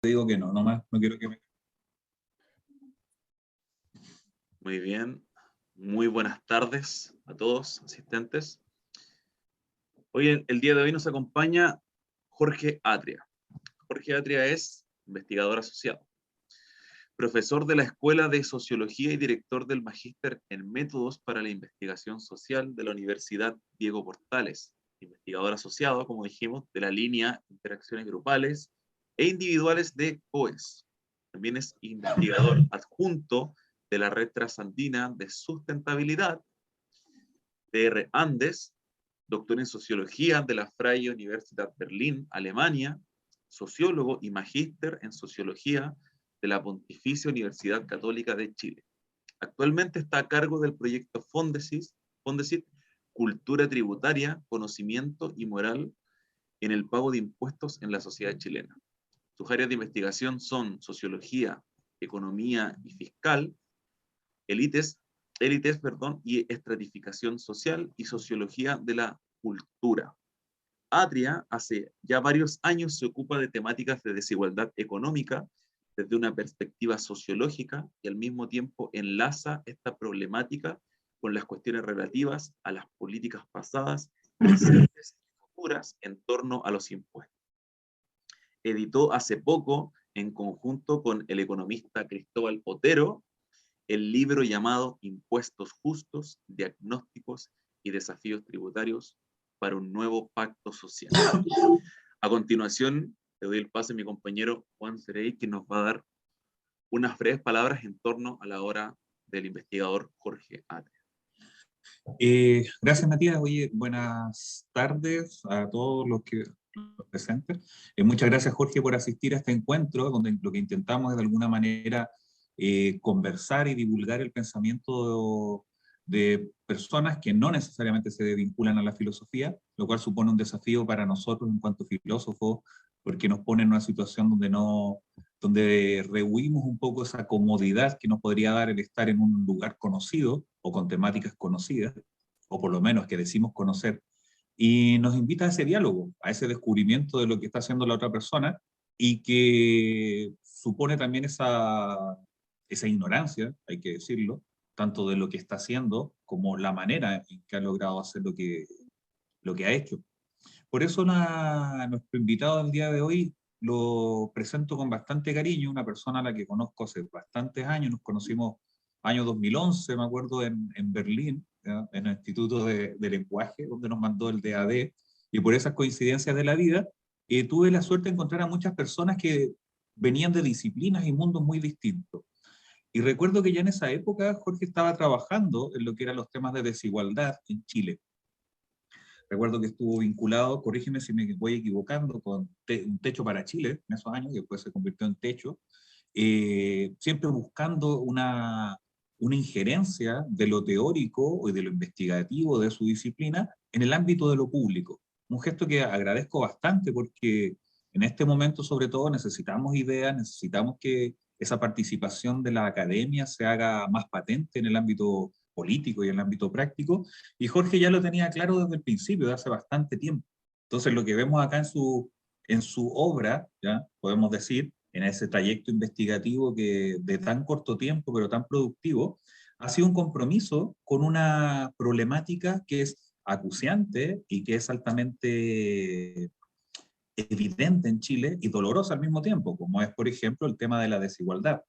digo que no, nomás no quiero que me... Muy bien, muy buenas tardes a todos asistentes. Hoy, el día de hoy nos acompaña Jorge Atria. Jorge Atria es investigador asociado, profesor de la Escuela de Sociología y director del Magíster en Métodos para la Investigación Social de la Universidad Diego Portales, investigador asociado, como dijimos, de la línea Interacciones Grupales e Individuales de COES. También es investigador adjunto de la Red Transandina de Sustentabilidad, TR Andes, doctor en Sociología de la Freie Universität Berlin, Alemania, sociólogo y magíster en Sociología de la Pontificia Universidad Católica de Chile. Actualmente está a cargo del proyecto Fondesit, Cultura Tributaria, Conocimiento y Moral en el pago de impuestos en la sociedad chilena. Sus áreas de investigación son Sociología, Economía y Fiscal, élites, y estratificación social y sociología de la cultura. Atria hace ya varios años se ocupa de temáticas de desigualdad económica desde una perspectiva sociológica y al mismo tiempo enlaza esta problemática con las cuestiones relativas a las políticas pasadas, presentes y futuras en torno a los impuestos. Editó hace poco, en conjunto con el economista Cristóbal Otero, el libro llamado Impuestos Justos, Diagnósticos y Desafíos Tributarios para un Nuevo Pacto Social. A continuación, le doy el pase a mi compañero Juan Cerey, que nos va a dar unas breves palabras en torno a la obra del investigador Jorge Atria. Gracias, Matías. Oye, buenas tardes a todos los presentes. Muchas gracias, Jorge, por asistir a este encuentro, donde lo que intentamos es de alguna manera conversar y divulgar el pensamiento de personas que no necesariamente se vinculan a la filosofía, lo cual supone un desafío para nosotros en cuanto filósofos, porque nos pone en una situación donde rehuimos un poco esa comodidad que nos podría dar el estar en un lugar conocido o con temáticas conocidas, o por lo menos que decimos conocer, y nos invita a ese diálogo, a ese descubrimiento de lo que está haciendo la otra persona, y que supone también esa ignorancia, hay que decirlo, tanto de lo que está haciendo como la manera en que ha logrado hacer lo que ha hecho. Por eso nuestro invitado del día de hoy lo presento con bastante cariño, una persona a la que conozco hace bastantes años, nos conocimos año 2011, me acuerdo, en Berlín, ¿ya? En el Instituto de Lenguaje, donde nos mandó el DAD, y por esas coincidencias de la vida, tuve la suerte de encontrar a muchas personas que venían de disciplinas y mundos muy distintos. Y recuerdo que ya en esa época Jorge estaba trabajando en lo que eran los temas de desigualdad en Chile. Recuerdo que estuvo vinculado, corrígeme si me voy equivocando, con un techo para Chile en esos años, que después se convirtió en techo, siempre buscando una injerencia de lo teórico y de lo investigativo de su disciplina en el ámbito de lo público. Un gesto que agradezco bastante porque en este momento sobre todo necesitamos ideas, necesitamos que esa participación de la academia se haga más patente en el ámbito político y en el ámbito práctico, y Jorge ya lo tenía claro desde el principio, de hace bastante tiempo. Entonces lo que vemos acá en su obra, ¿ya? Podemos decir, en ese trayecto investigativo que de tan corto tiempo, pero tan productivo, ha sido un compromiso con una problemática que es acuciante y que es altamente evidente en Chile y dolorosa al mismo tiempo, como es, por ejemplo, el tema de la desigualdad.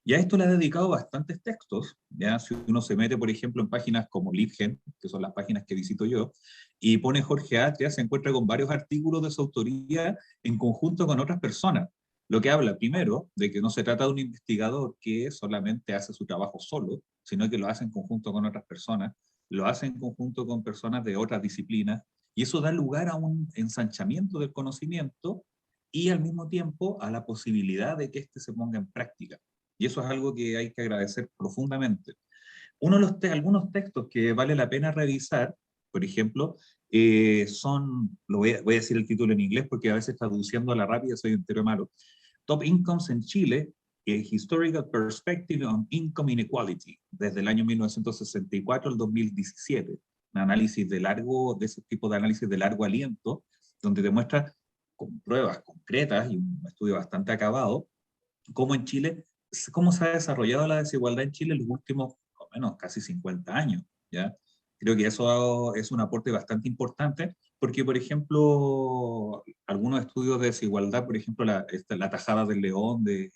Y a esto le ha dedicado bastantes textos, ¿ya? Si uno se mete, por ejemplo, en páginas como LibGen, que son las páginas que visito yo, y pone Jorge Atria, se encuentra con varios artículos de su autoría en conjunto con otras personas, lo que habla, primero, de que no se trata de un investigador que solamente hace su trabajo solo, sino que lo hace en conjunto con otras personas, lo hace en conjunto con personas de otras disciplinas, y eso da lugar a un ensanchamiento del conocimiento y al mismo tiempo a la posibilidad de que éste se ponga en práctica. Y eso es algo que hay que agradecer profundamente. Algunos textos que vale la pena revisar, por ejemplo, voy a decir el título en inglés porque a veces traduciendo a la rápida soy entero malo. Top Incomes en Chile, a Historical Perspective on Income Inequality, desde el año 1964 al 2017. Un análisis de ese tipo de análisis de largo aliento, donde demuestra con pruebas concretas y un estudio bastante acabado, cómo en Chile, cómo se ha desarrollado la desigualdad en Chile en los últimos, por lo menos, casi 50 años, ¿ya? Creo que eso es un aporte bastante importante, porque, por ejemplo, algunos estudios de desigualdad, por ejemplo, la tajada del león de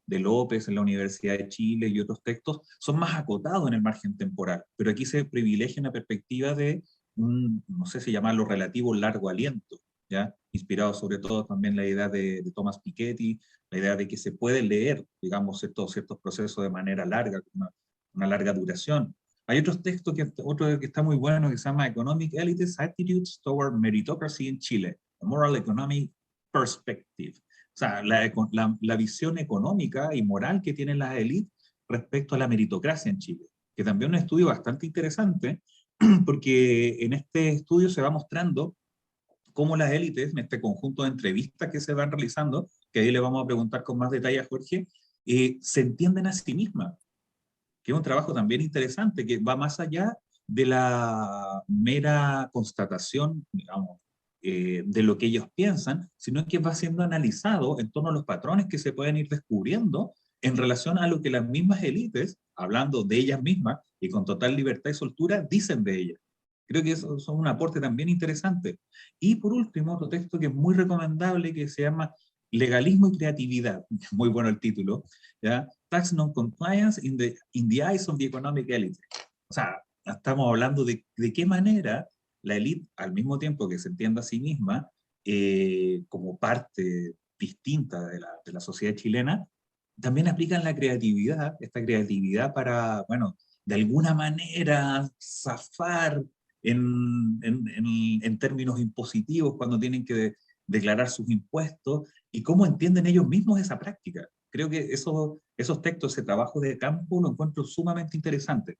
López en la Universidad de Chile y otros textos, son más acotados en el margen temporal, pero aquí se privilegia una perspectiva de no sé si llamarlo relativo largo aliento, ¿ya? Inspirado sobre todo también la idea de Thomas Piketty, la idea de que se puede leer, digamos, ciertos procesos de manera larga, con una larga duración. Hay otros textos, otro que está muy bueno, que se llama Economic Elites Attitudes Toward Meritocracy in Chile, a Moral Economic Perspective. O sea, la visión económica y moral que tienen las élites respecto a la meritocracia en Chile, que también es un estudio bastante interesante, porque en este estudio se va mostrando cómo las élites, en este conjunto de entrevistas que se van realizando, que ahí le vamos a preguntar con más detalle a Jorge, se entienden a sí mismas, que es un trabajo también interesante, que va más allá de la mera constatación, digamos, de lo que ellos piensan, sino que va siendo analizado en torno a los patrones que se pueden ir descubriendo en relación a lo que las mismas élites, hablando de ellas mismas y con total libertad y soltura, dicen de ellas. Creo que eso es un aporte también interesante. Y por último, otro texto que es muy recomendable, que se llama Legalismo y Creatividad, muy bueno el título, ¿ya? Tax Non-Compliance in the Eyes of the Economic Elite. O sea, estamos hablando de qué manera la élite, al mismo tiempo que se entiende a sí misma como parte distinta de la sociedad chilena, también aplican la creatividad, esta creatividad para, bueno, de alguna manera zafar en términos impositivos cuando tienen que declarar sus impuestos y cómo entienden ellos mismos esa práctica. Creo que esos textos, ese trabajo de campo, lo encuentro sumamente interesante.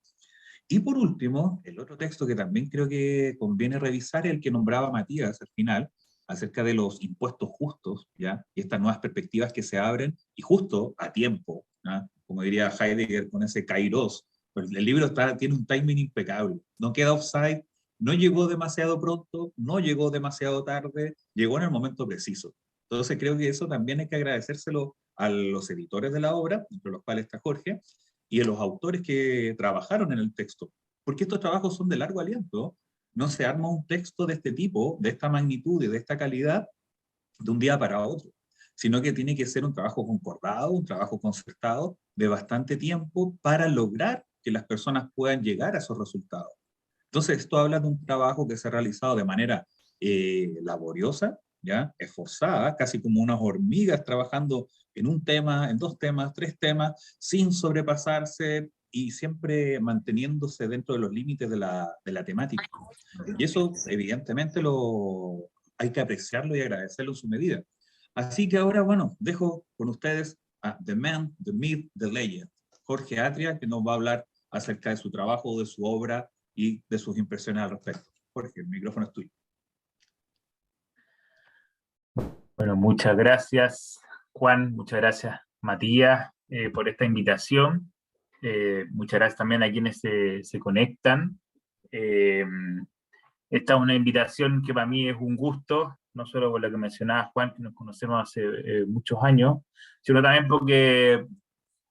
Y por último, el otro texto que también creo que conviene revisar es el que nombraba Matías al final, acerca de los impuestos justos, ¿ya? Y estas nuevas perspectivas que se abren, y justo a tiempo, ¿ya? Como diría Heidegger con ese kairos, pues el libro tiene un timing impecable, no queda offside, no llegó demasiado pronto, no llegó demasiado tarde, llegó en el momento preciso. Entonces creo que eso también hay que agradecérselo a los editores de la obra, entre los cuales está Jorge, y a los autores que trabajaron en el texto, porque estos trabajos son de largo aliento. No se arma un texto de este tipo, de esta magnitud y de esta calidad, de un día para otro, sino que tiene que ser un trabajo concordado, un trabajo concertado de bastante tiempo para lograr que las personas puedan llegar a esos resultados. Entonces, esto habla de un trabajo que se ha realizado de manera laboriosa, ¿ya? Esforzada, casi como unas hormigas trabajando en un tema, en dos temas, tres temas, sin sobrepasarse y siempre manteniéndose dentro de los límites de la temática. Y eso, evidentemente, hay que apreciarlo y agradecerlo en su medida. Así que ahora, bueno, dejo con ustedes a The Man, The Myth, The Legend, Jorge Atria, que nos va a hablar acerca de su trabajo, de su obra y de sus impresiones al respecto. Jorge, el micrófono es tuyo. Bueno, muchas gracias, Juan, muchas gracias, Matías, por esta invitación. Muchas gracias también a quienes se conectan. Esta es una invitación que para mí es un gusto, no solo por lo que mencionaba Juan, que nos conocemos hace muchos años, sino también porque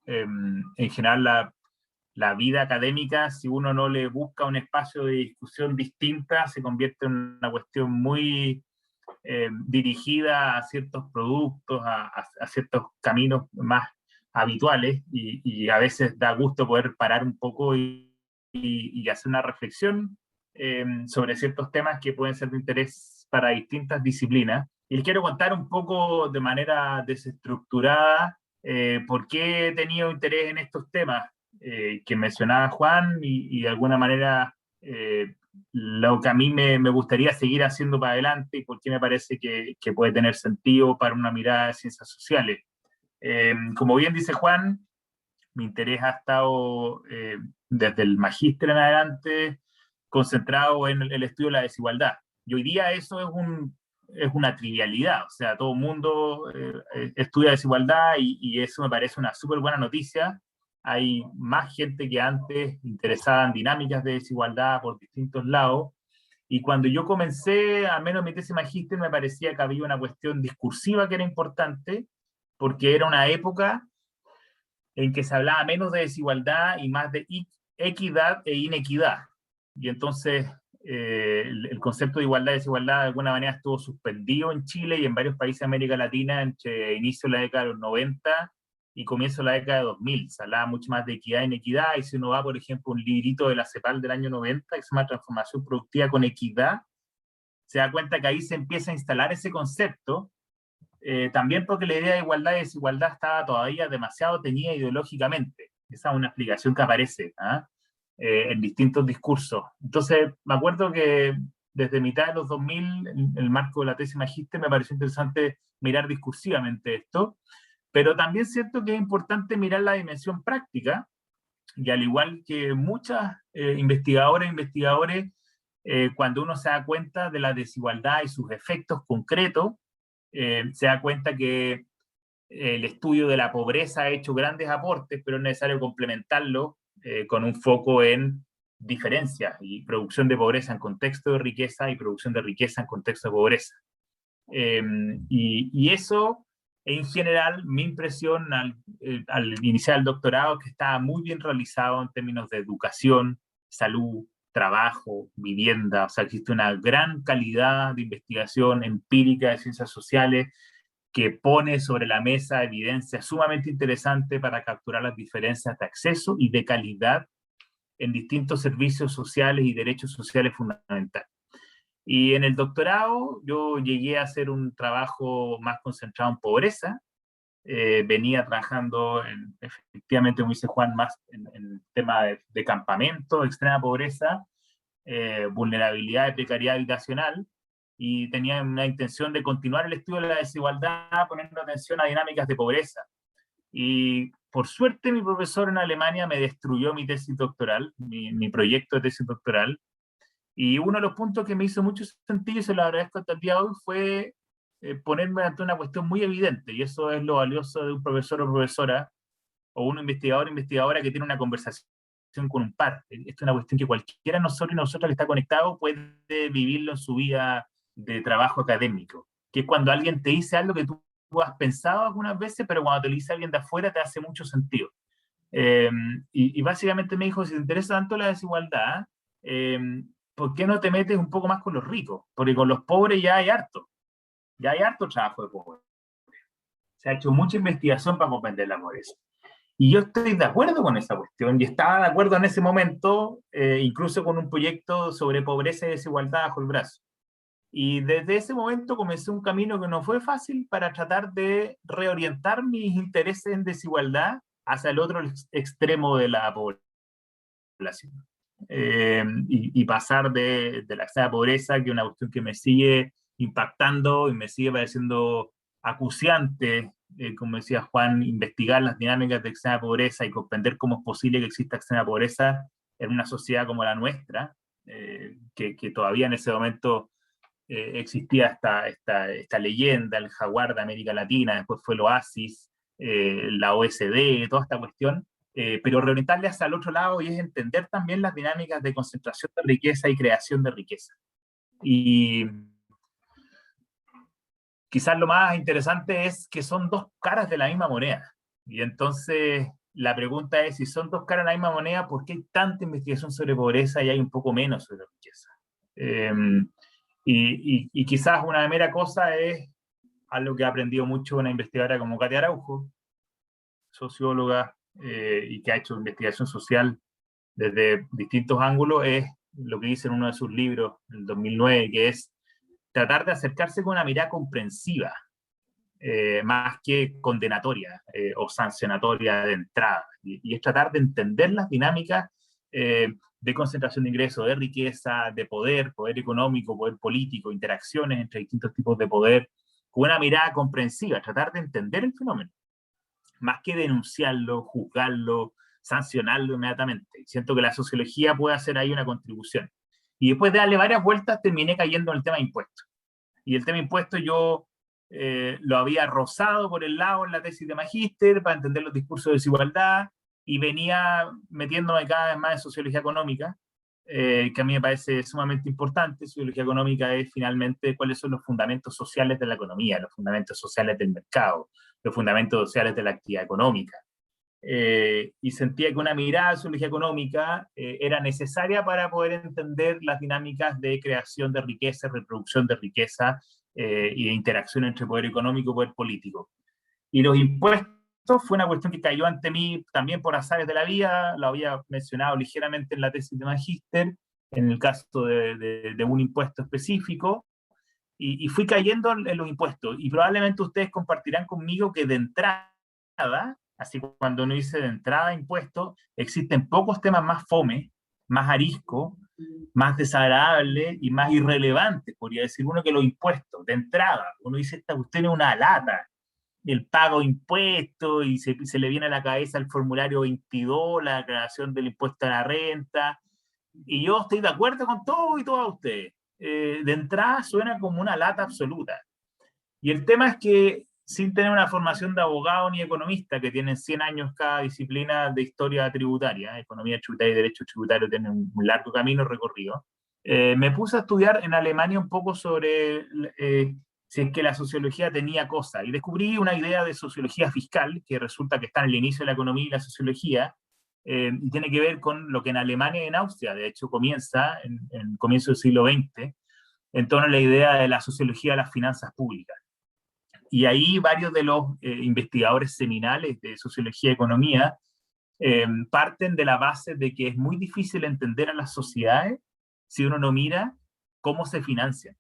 en general la vida académica, si uno no le busca un espacio de discusión distinta, se convierte en una cuestión muy dirigida a ciertos productos, a ciertos caminos más habituales, y a veces da gusto poder parar un poco y hacer una reflexión sobre ciertos temas que pueden ser de interés para distintas disciplinas. Y les quiero contar un poco de manera desestructurada por qué he tenido interés en estos temas que mencionaba Juan y de alguna manera lo que a mí me gustaría seguir haciendo para adelante y por qué me parece que puede tener sentido para una mirada de ciencias sociales. Como bien dice Juan, mi interés ha estado desde el magíster en adelante concentrado en el estudio de la desigualdad. Y hoy día eso es una trivialidad, o sea, todo el mundo estudia desigualdad y eso me parece una súper buena noticia. Hay más gente que antes interesada en dinámicas de desigualdad por distintos lados, Y cuando yo comencé, al menos mi tesis magíster, me parecía que había una cuestión discursiva que era importante, porque era una época en que se hablaba menos de desigualdad y más de equidad e inequidad. Y entonces el concepto de igualdad y desigualdad de alguna manera estuvo suspendido en Chile y en varios países de América Latina entre inicio de la década de los 90 y comienzo de la década de 2000. Se hablaba mucho más de equidad e inequidad, y si uno va, por ejemplo, un librito de la CEPAL del año 90, que se llama Transformación Productiva con Equidad, se da cuenta que ahí se empieza a instalar ese concepto, también porque la idea de igualdad y desigualdad estaba todavía demasiado teñida ideológicamente. Esa es una explicación que aparece en distintos discursos. Entonces, me acuerdo que desde mitad de los 2000, en el marco de la tesis magíster, me pareció interesante mirar discursivamente esto, pero también siento que es importante mirar la dimensión práctica, y al igual que muchas investigadoras e investigadores, cuando uno se da cuenta de la desigualdad y sus efectos concretos, se da cuenta que el estudio de la pobreza ha hecho grandes aportes, pero es necesario complementarlo con un foco en diferencias y producción de pobreza en contexto de riqueza y producción de riqueza en contexto de pobreza. Y eso, en general, mi impresión al iniciar el doctorado es que estaba muy bien realizado en términos de educación, salud, trabajo, vivienda. O sea, existe una gran calidad de investigación empírica de ciencias sociales que pone sobre la mesa evidencia sumamente interesante para capturar las diferencias de acceso y de calidad en distintos servicios sociales y derechos sociales fundamentales. Y en el doctorado yo llegué a hacer un trabajo más concentrado en pobreza. Venía trabajando, efectivamente, como dice Juan, más en tema de campamento, extrema pobreza, vulnerabilidad y precariedad habitacional, y tenía una intención de continuar el estudio de la desigualdad poniendo atención a dinámicas de pobreza. Y por suerte mi profesor en Alemania me destruyó mi tesis doctoral, mi proyecto de tesis doctoral, y uno de los puntos que me hizo mucho sentido, y se lo agradezco hasta el día de hoy, fue ponerme ante una cuestión muy evidente, y eso es lo valioso de un profesor o profesora, o un investigador o investigadora que tiene una conversación con un par. Esto es una cuestión que cualquiera de nosotros y nosotras que está conectado puede vivirlo en su vida de trabajo académico, que es cuando alguien te dice algo que tú has pensado algunas veces, pero cuando te lo dice alguien de afuera te hace mucho sentido. Y básicamente me dijo, si te interesa tanto la desigualdad, ¿por qué no te metes un poco más con los ricos? Porque con los pobres ya hay harto trabajo de pobres. Se ha hecho mucha investigación para comprender la pobreza. Y yo estoy de acuerdo con esa cuestión, y estaba de acuerdo en ese momento, incluso con un proyecto sobre pobreza y desigualdad bajo el brazo. Y desde ese momento comencé un camino que no fue fácil para tratar de reorientar mis intereses en desigualdad hacia el otro extremo de la población. Y pasar de la extrema pobreza, que es una cuestión que me sigue impactando y me sigue pareciendo acuciante, como decía Juan, investigar las dinámicas de extrema pobreza y comprender cómo es posible que exista extrema pobreza en una sociedad como la nuestra, que todavía en ese momento existía esta leyenda, el jaguar de América Latina, después fue el Oasis, la OSD, toda esta cuestión, pero reorientarle hacia el otro lado, y es entender también las dinámicas de concentración de riqueza y creación de riqueza. Y quizás lo más interesante es que son dos caras de la misma moneda. Y entonces la pregunta es, si son dos caras de la misma moneda, ¿por qué hay tanta investigación sobre pobreza y hay un poco menos sobre riqueza? Y quizás una mera cosa es algo que ha aprendido mucho una investigadora como Katia Araujo, socióloga, y que ha hecho investigación social desde distintos ángulos, es lo que dice en uno de sus libros, en el 2009, que es tratar de acercarse con una mirada comprensiva, más que condenatoria o sancionatoria de entrada. Y es tratar de entender las dinámicas de concentración de ingresos, de riqueza, de poder económico, poder político, interacciones entre distintos tipos de poder, con una mirada comprensiva, tratar de entender el fenómeno, más que denunciarlo, juzgarlo, sancionarlo inmediatamente. Siento que la sociología puede hacer ahí una contribución. Y después de darle varias vueltas, terminé cayendo en el tema de impuestos. Y el tema de impuestos yo lo había rozado por el lado en la tesis de magíster para entender los discursos de desigualdad, y venía metiéndome cada vez más en sociología económica, que a mí me parece sumamente importante. Sociología económica es finalmente cuáles son los fundamentos sociales de la economía, los fundamentos sociales del mercado, los fundamentos sociales de la actividad económica. Y sentía que una mirada de sociología económica era necesaria para poder entender las dinámicas de creación de riqueza, reproducción de riqueza y de interacción entre poder económico y poder político. Y los impuestos fue una cuestión que cayó ante mí también por azares de la vida, lo había mencionado ligeramente en la tesis de magíster, en el caso de un impuesto específico, y fui cayendo en los impuestos, y probablemente ustedes compartirán conmigo que de entrada, así cuando uno dice de entrada impuestos, existen pocos temas más fome, más arisco, más desagradable y más irrelevante, podría decir uno, que los impuestos. De entrada, uno dice, esta cuestión es una lata, el pago de impuestos, y se le viene a la cabeza el formulario 22, la declaración del impuesto a la renta, y yo estoy de acuerdo con todo y todas ustedes. De entrada suena como una lata absoluta. Y el tema es que, sin tener una formación de abogado ni economista, que tienen 100 años cada disciplina de historia tributaria, economía tributaria y derecho tributario tienen un largo camino recorrido, me puse a estudiar en Alemania un poco sobre si es que la sociología tenía cosas, y descubrí una idea de sociología fiscal, que resulta que está en el inicio de la economía y la sociología, y tiene que ver con lo que en Alemania y en Austria, de hecho, comienza en comienzo del siglo XX, en torno a la idea de la sociología de las finanzas públicas. Y ahí varios de los investigadores seminales de sociología y economía parten de la base de que es muy difícil entender a las sociedades si uno no mira cómo se financian.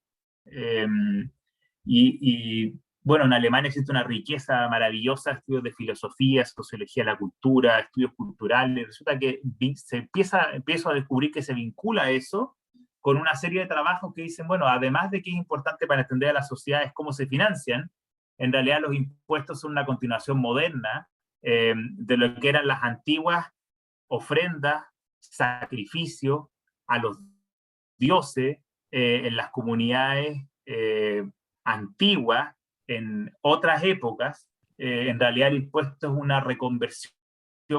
Bueno, en Alemania existe una riqueza maravillosa, estudios de filosofía, sociología de la cultura, estudios culturales. Resulta que empiezo a descubrir que se vincula eso con una serie de trabajos que dicen, bueno, además de que es importante para entender a las sociedades cómo se financian, en realidad los impuestos son una continuación moderna de lo que eran las antiguas ofrendas, sacrificios a los dioses en las comunidades antiguas, en otras épocas. En realidad el impuesto es una reconversión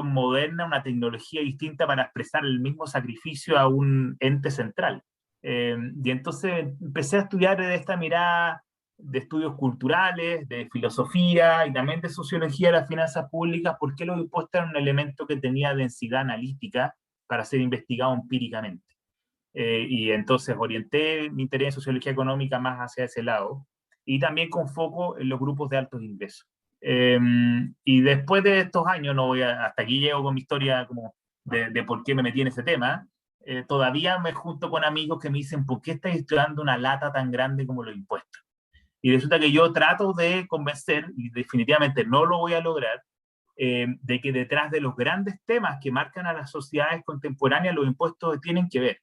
moderna, una tecnología distinta para expresar el mismo sacrificio a un ente central. Y entonces empecé a estudiar de esta mirada de estudios culturales, de filosofía y también de sociología de las finanzas públicas, por qué los impuestos eran un elemento que tenía densidad analítica para ser investigado empíricamente. Y entonces orienté mi interés en sociología económica más hacia ese lado, y también con foco en los grupos de altos ingresos. Y después de estos años, hasta aquí llego con mi historia como de por qué me metí en ese tema, todavía me junto con amigos que me dicen, ¿por qué estás estudiando una lata tan grande como los impuestos? Y resulta que yo trato de convencer, y definitivamente no lo voy a lograr, de que detrás de los grandes temas que marcan a las sociedades contemporáneas, los impuestos tienen que ver.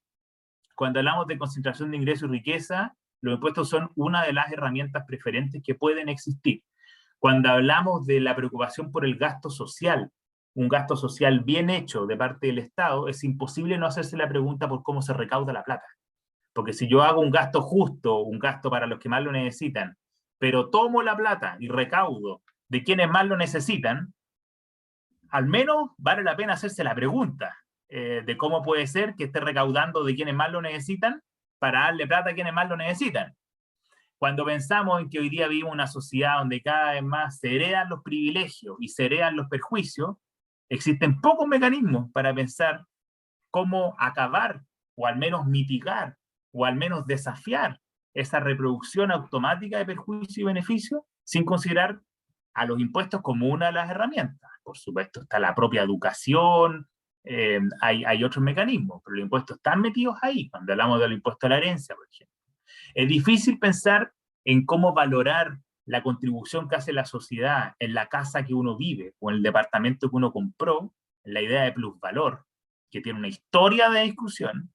Cuando hablamos de concentración de ingresos y riqueza, los impuestos son una de las herramientas preferentes que pueden existir. Cuando hablamos de la preocupación por el gasto social, un gasto social bien hecho de parte del Estado, es imposible no hacerse la pregunta por cómo se recauda la plata. Porque si yo hago un gasto justo, un gasto para los que más lo necesitan, pero tomo la plata y recaudo de quienes más lo necesitan, al menos vale la pena hacerse la pregunta de cómo puede ser que esté recaudando de quienes más lo necesitan para darle plata a quienes más lo necesitan. Cuando pensamos en que hoy día vivimos una sociedad donde cada vez más se heredan los privilegios y se heredan los perjuicios, existen pocos mecanismos para pensar cómo acabar, o al menos mitigar, o al menos desafiar esa reproducción automática de perjuicio y beneficio, sin considerar a los impuestos como una de las herramientas. Por supuesto, está la propia educación, hay otros mecanismos, pero los impuestos están metidos ahí, cuando hablamos del impuesto a la herencia, por ejemplo. Es difícil pensar en cómo valorar la contribución que hace la sociedad en la casa que uno vive, o en el departamento que uno compró, en la idea de plusvalor, que tiene una historia de discusión,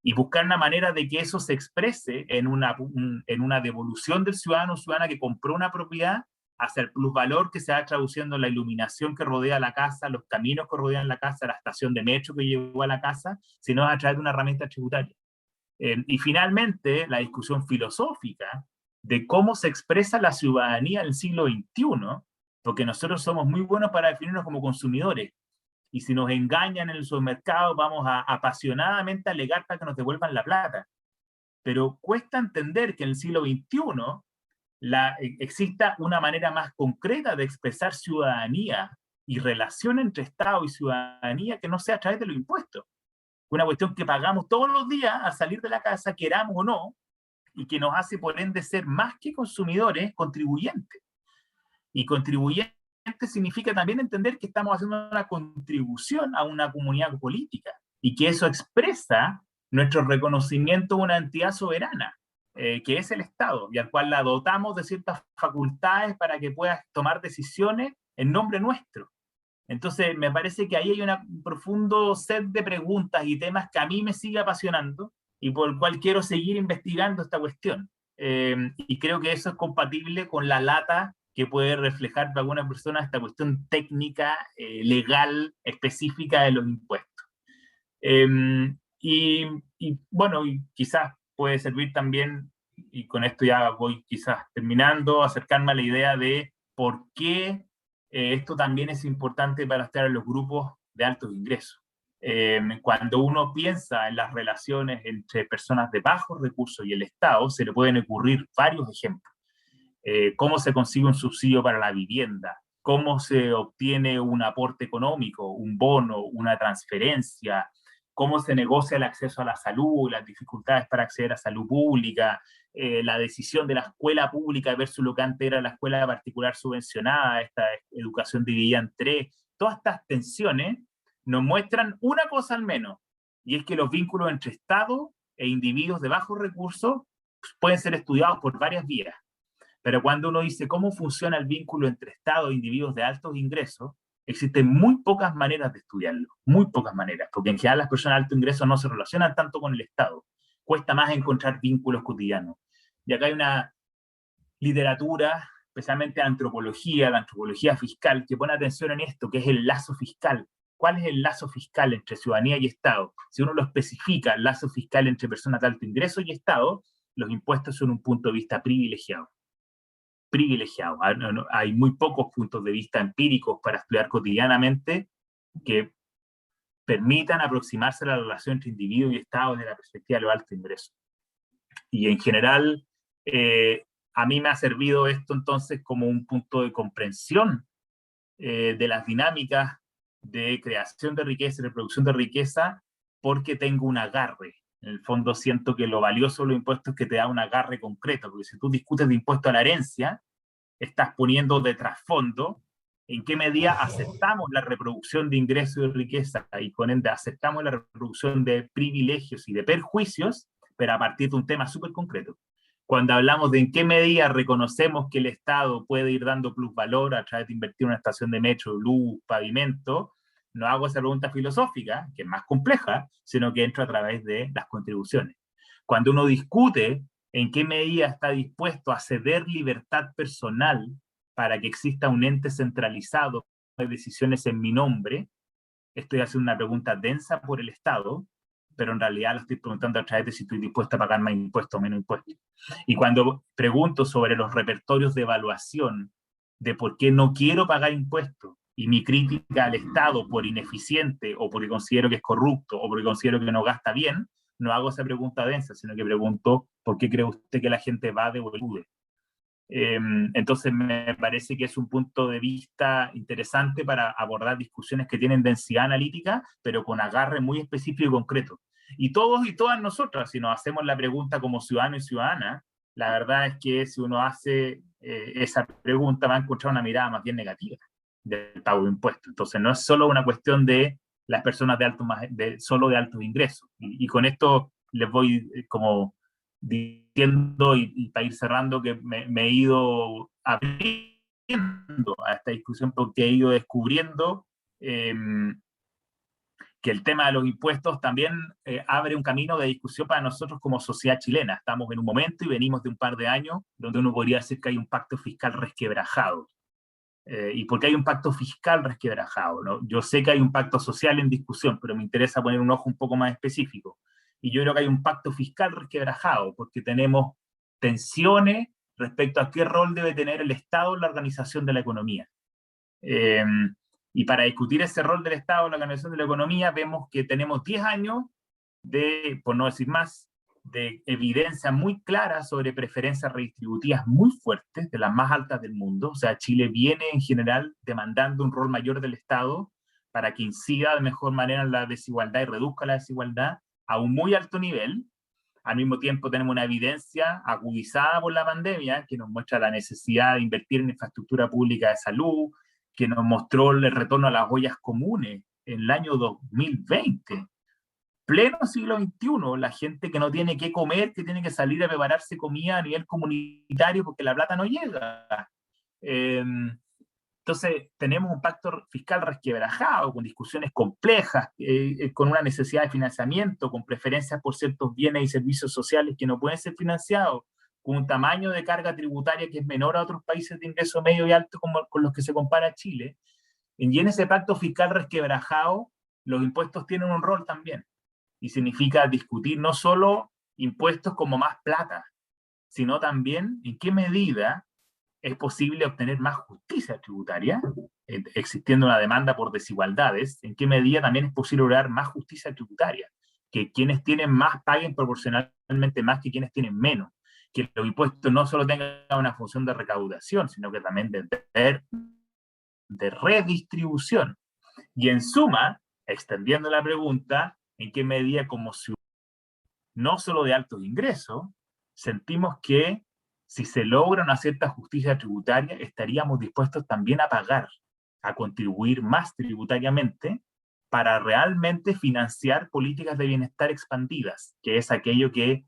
y buscar una manera de que eso se exprese en una devolución del ciudadano o ciudadana que compró una propiedad hacia el plusvalor que se va traduciendo en la iluminación que rodea la casa, los caminos que rodean la casa, la estación de metro que llevó a la casa, sino a través de una herramienta tributaria. Y finalmente, la discusión filosófica de cómo se expresa la ciudadanía en el siglo XXI, porque nosotros somos muy buenos para definirnos como consumidores, y si nos engañan en el supermercado vamos a apasionadamente alegar para que nos devuelvan la plata. Pero cuesta entender que en el siglo XXI exista una manera más concreta de expresar ciudadanía y relación entre Estado y ciudadanía que no sea a través de los impuestos. Una cuestión que pagamos todos los días al salir de la casa, queramos o no, y que nos hace por ende ser más que consumidores, contribuyentes. Y contribuyente significa también entender que estamos haciendo una contribución a una comunidad política y que eso expresa nuestro reconocimiento a una entidad soberana, que es el Estado, y al cual la dotamos de ciertas facultades para que pueda tomar decisiones en nombre nuestro. Entonces, me parece que ahí hay un profundo set de preguntas y temas que a mí me sigue apasionando y por el cual quiero seguir investigando esta cuestión. Y creo que eso es compatible con la lata que puede reflejar para algunas personas esta cuestión técnica, legal, específica de los impuestos. Y bueno, y quizás puede servir también, y con esto ya voy quizás terminando, acercarme a la idea de por qué esto también es importante para estar en los grupos de altos ingresos. Cuando uno piensa en las relaciones entre personas de bajos recursos y el Estado, se le pueden ocurrir varios ejemplos. Cómo se consigue un subsidio para la vivienda, cómo se obtiene un aporte económico, un bono, una transferencia, cómo se negocia el acceso a la salud, las dificultades para acceder a salud pública, la decisión de la escuela pública versus lo que antes era la escuela particular subvencionada, esta educación dividida en tres. Todas estas tensiones nos muestran una cosa al menos, y es que los vínculos entre Estado e individuos de bajos recursos pueden ser estudiados por varias vías. Pero cuando uno dice cómo funciona el vínculo entre Estado e individuos de altos ingresos, existen muy pocas maneras de estudiarlo, muy pocas maneras, porque en general las personas de alto ingreso no se relacionan tanto con el Estado. Cuesta más encontrar vínculos cotidianos. Y acá hay una literatura, especialmente antropología, la antropología fiscal, que pone atención en esto, que es el lazo fiscal. ¿Cuál es el lazo fiscal entre ciudadanía y Estado? Si uno lo especifica, el lazo fiscal entre personas de alto ingreso y Estado, los impuestos son un punto de vista privilegiado. Hay muy pocos puntos de vista empíricos para estudiar cotidianamente que permitan aproximarse a la relación entre individuo y Estado desde la perspectiva de los altos ingresos. Y en general, a mí me ha servido esto entonces como un punto de comprensión de las dinámicas de creación de riqueza y reproducción de riqueza, porque tengo un agarre. En el fondo siento que lo valioso de los impuestos es que te da un agarre concreto, porque si tú discutes de impuesto a la herencia, estás poniendo de trasfondo en qué medida aceptamos la reproducción de ingresos y de riqueza, y con ende aceptamos la reproducción de privilegios y de perjuicios, pero a partir de un tema súper concreto. Cuando hablamos de en qué medida reconocemos que el Estado puede ir dando plusvalor a través de invertir en una estación de metro, luz, pavimento, no hago esa pregunta filosófica, que es más compleja, sino que entro a través de las contribuciones. Cuando uno discute en qué medida está dispuesto a ceder libertad personal para que exista un ente centralizado de decisiones en mi nombre, estoy haciendo una pregunta densa por el Estado, pero en realidad lo estoy preguntando a través de si estoy dispuesto a pagar más impuestos o menos impuestos. Y cuando pregunto sobre los repertorios de evaluación de por qué no quiero pagar impuestos, y mi crítica al Estado por ineficiente, o porque considero que es corrupto, o porque considero que no gasta bien, no hago esa pregunta densa, sino que pregunto por qué cree usted que la gente va de bolude. Entonces me parece que es un punto de vista interesante para abordar discusiones que tienen densidad analítica, pero con agarre muy específico y concreto. Y todos y todas nosotras, si nos hacemos la pregunta como ciudadanos y ciudadanas, la verdad es que si uno hace esa pregunta va a encontrar una mirada más bien negativa del pago de impuestos. Entonces no es solo una cuestión de las personas solo de altos ingresos. Y con esto les voy como diciendo, y para ir cerrando, que me he ido abriendo a esta discusión porque he ido descubriendo que el tema de los impuestos también abre un camino de discusión para nosotros como sociedad chilena. Estamos en un momento y venimos de un par de años donde uno podría decir que hay un pacto fiscal resquebrajado. ¿Y por qué hay un pacto fiscal resquebrajado? ¿No? Yo sé que hay un pacto social en discusión, pero me interesa poner un ojo un poco más específico. Y yo creo que hay un pacto fiscal resquebrajado, porque tenemos tensiones respecto a qué rol debe tener el Estado en la organización de la economía. Y para discutir ese rol del Estado en la organización de la economía, vemos que tenemos 10 años de, por no decir más, de evidencia muy clara sobre preferencias redistributivas muy fuertes, de las más altas del mundo. O sea, Chile viene en general demandando un rol mayor del Estado para que incida de mejor manera en la desigualdad y reduzca la desigualdad a un muy alto nivel. Al mismo tiempo tenemos una evidencia agudizada por la pandemia que nos muestra la necesidad de invertir en infraestructura pública de salud, que nos mostró el retorno a las ollas comunes en el año 2020. Pleno siglo XXI, la gente que no tiene qué comer, que tiene que salir a prepararse comida a nivel comunitario porque la plata no llega. Entonces, tenemos un pacto fiscal resquebrajado, con discusiones complejas, con una necesidad de financiamiento, con preferencias por ciertos bienes y servicios sociales que no pueden ser financiados, con un tamaño de carga tributaria que es menor a otros países de ingreso medio y alto como, con los que se compara Chile. Y en ese pacto fiscal resquebrajado, los impuestos tienen un rol también. Y significa discutir no solo impuestos como más plata, sino también en qué medida es posible obtener más justicia tributaria, existiendo una demanda por desigualdades, en qué medida también es posible lograr más justicia tributaria, que quienes tienen más paguen proporcionalmente más que quienes tienen menos, que los impuestos no solo tengan una función de recaudación, sino que también de redistribución. Y en suma, extendiendo la pregunta, en qué medida como ciudadanos, no solo de altos ingresos, sentimos que si se logra una cierta justicia tributaria, estaríamos dispuestos también a pagar, a contribuir más tributariamente para realmente financiar políticas de bienestar expandidas, que es aquello que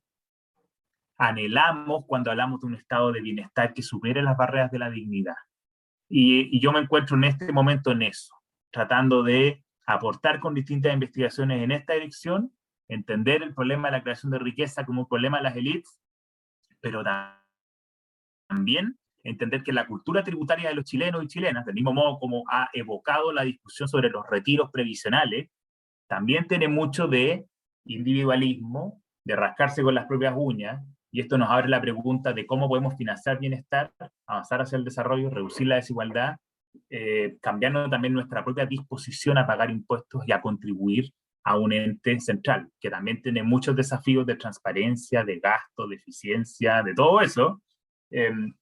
anhelamos cuando hablamos de un estado de bienestar que supere las barreras de la dignidad. Y yo me encuentro en este momento en eso, tratando de aportar con distintas investigaciones en esta dirección, entender el problema de la creación de riqueza como un problema de las élites, pero también entender que la cultura tributaria de los chilenos y chilenas, del mismo modo como ha evocado la discusión sobre los retiros previsionales, también tiene mucho de individualismo, de rascarse con las propias uñas, y esto nos abre la pregunta de cómo podemos financiar bienestar, avanzar hacia el desarrollo, reducir la desigualdad, cambiando también nuestra propia disposición a pagar impuestos y a contribuir a un ente central, que también tiene muchos desafíos de transparencia, de gasto, de eficiencia, de todo eso,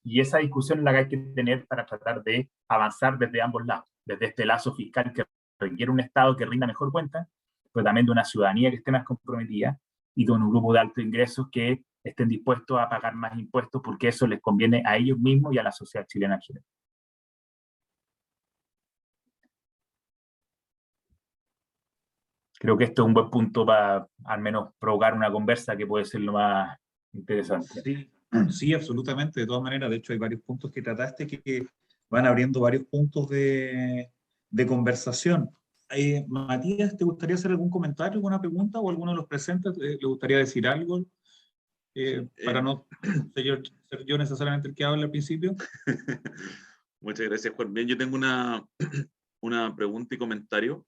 y esa discusión es la que hay que tener para tratar de avanzar desde ambos lados, desde este lazo fiscal que requiere un Estado que rinda mejor cuenta, pero también de una ciudadanía que esté más comprometida y de un grupo de altos ingresos que estén dispuestos a pagar más impuestos porque eso les conviene a ellos mismos y a la sociedad chilena en general. Creo que esto es un buen punto para al menos provocar una conversa que puede ser lo más interesante. Sí, sí, absolutamente, de todas maneras. De hecho, hay varios puntos que trataste que van abriendo varios puntos de conversación. Matías, ¿te gustaría hacer algún comentario, alguna pregunta, o alguno de los presentes le gustaría decir algo? Para no ser yo necesariamente el que hable al principio. Muchas gracias, Juan. Bien, yo tengo una pregunta y comentario.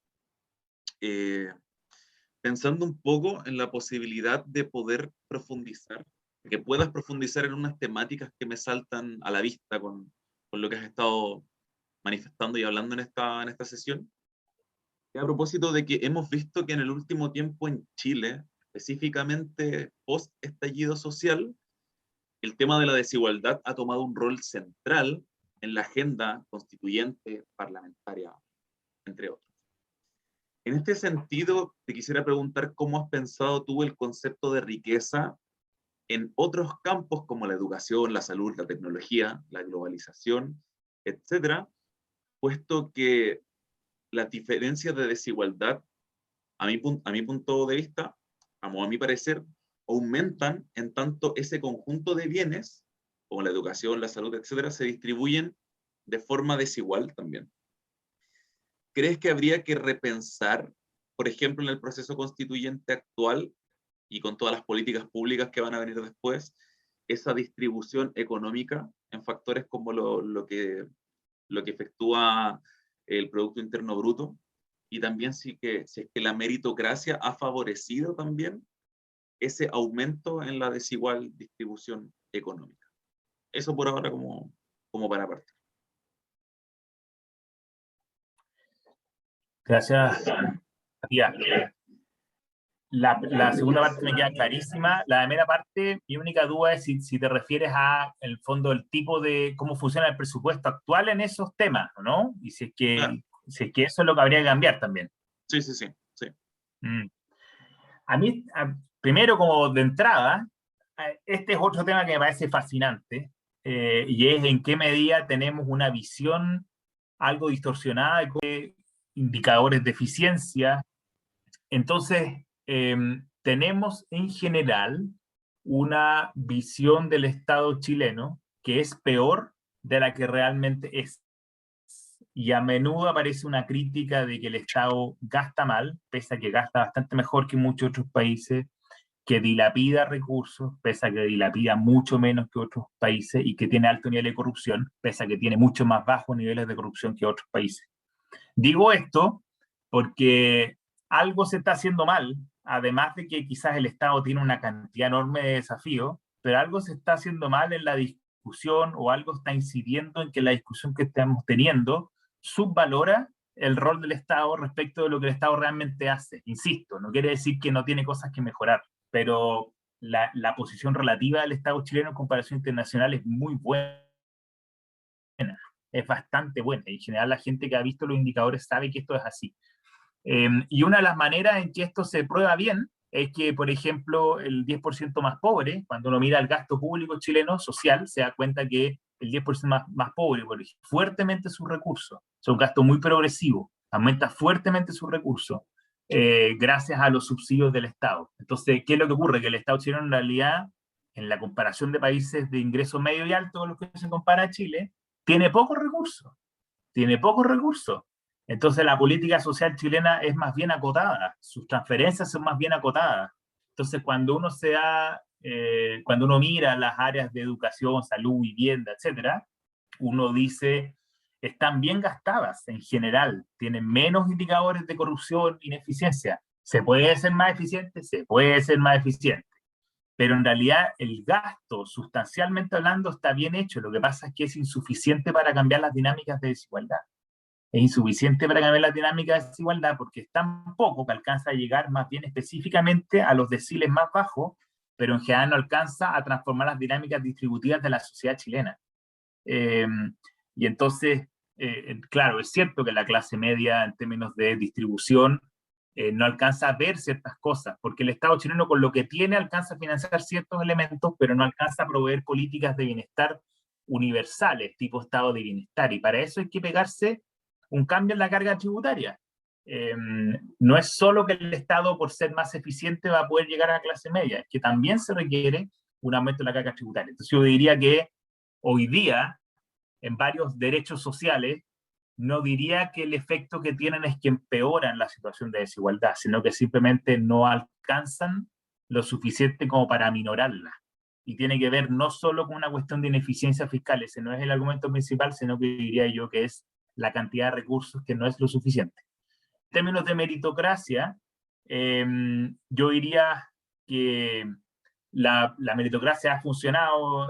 Pensando un poco en la posibilidad de poder profundizar, que puedas profundizar en unas temáticas que me saltan a la vista con lo que has estado manifestando y hablando en esta sesión. Y a propósito de que hemos visto que en el último tiempo en Chile, específicamente post-estallido social, el tema de la desigualdad ha tomado un rol central en la agenda constituyente, parlamentaria, entre otros. En este sentido, te quisiera preguntar cómo has pensado tú el concepto de riqueza en otros campos como la educación, la salud, la tecnología, la globalización, etcétera, puesto que las diferencias de desigualdad, a mi punto de vista, a mi parecer, aumentan en tanto ese conjunto de bienes, como la educación, la salud, etcétera, se distribuyen de forma desigual también. ¿Crees que habría que repensar, por ejemplo, en el proceso constituyente actual y con todas las políticas públicas que van a venir después, esa distribución económica en factores como lo que efectúa el Producto Interno Bruto? Y también si es que la meritocracia ha favorecido también ese aumento en la desigual distribución económica. Eso por ahora como para partir. Gracias, Matías. La segunda parte me queda clarísima. La primera parte, mi única duda es si te refieres a, en el fondo, el tipo de cómo funciona el presupuesto actual en esos temas, ¿no? Y Claro. si es que eso es lo que habría que cambiar también. Sí, sí, sí, sí. Mm. A mí, primero como de entrada, este es otro tema que me parece fascinante, y es en qué medida tenemos una visión algo distorsionada de indicadores de eficiencia. Entonces, tenemos en general una visión del Estado chileno que es peor de la que realmente es. Y a menudo aparece una crítica de que el Estado gasta mal, pese a que gasta bastante mejor que muchos otros países, que dilapida recursos, pese a que dilapida mucho menos que otros países, y que tiene alto nivel de corrupción, pese a que tiene mucho más bajos niveles de corrupción que otros países. Digo esto porque algo se está haciendo mal, además de que quizás el Estado tiene una cantidad enorme de desafíos, pero algo se está haciendo mal en la discusión, o algo está incidiendo en que la discusión que estamos teniendo subvalora el rol del Estado respecto de lo que el Estado realmente hace. Insisto, no quiere decir que no tiene cosas que mejorar, pero la posición relativa del Estado chileno en comparación internacional es muy buena, es bastante buena. En general, la gente que ha visto los indicadores sabe que esto es así. Y una de las maneras en que esto se prueba bien es que, por ejemplo, el 10% más pobre, cuando uno mira el gasto público chileno social, se da cuenta que el 10% más pobre, por ejemplo, fuertemente sus recursos. Es un gasto muy progresivo, aumenta fuertemente sus recursos, gracias a los subsidios del Estado. Entonces, ¿qué es lo que ocurre? Que el Estado chileno, en realidad, en la comparación de países de ingreso medio y alto con los que se compara a Chile, tiene pocos recursos. Tiene pocos recursos. Entonces la política social chilena es más bien acotada, sus transferencias son más bien acotadas. Entonces cuando uno mira las áreas de educación, salud, vivienda, etcétera, uno dice, están bien gastadas en general, tienen menos indicadores de corrupción, ineficiencia. ¿Se puede ser más eficiente? Se puede ser más eficiente. Pero en realidad el gasto, sustancialmente hablando, está bien hecho. Lo que pasa es que es insuficiente para cambiar las dinámicas de desigualdad. Es insuficiente para cambiar las dinámicas de desigualdad porque es tan poco que alcanza a llegar más bien específicamente a los deciles más bajos, pero en general no alcanza a transformar las dinámicas distributivas de la sociedad chilena. Eh, y entonces, claro, es cierto que la clase media en términos de distribución no alcanza a ver ciertas cosas, porque el Estado chileno con lo que tiene alcanza a financiar ciertos elementos, pero no alcanza a proveer políticas de bienestar universales, tipo estado de bienestar, y para eso hay que pegarse un cambio en la carga tributaria. No es solo que el Estado, por ser más eficiente, va a poder llegar a la clase media, es que también se requiere un aumento de la carga tributaria. Entonces yo diría que hoy día, en varios derechos sociales, no diría que el efecto que tienen es que empeoran la situación de desigualdad, sino que simplemente no alcanzan lo suficiente como para minorarla. Y tiene que ver no solo con una cuestión de ineficiencia fiscal, ese no es el argumento principal, sino que diría yo que es la cantidad de recursos que no es lo suficiente. En términos de meritocracia, yo diría que la meritocracia ha funcionado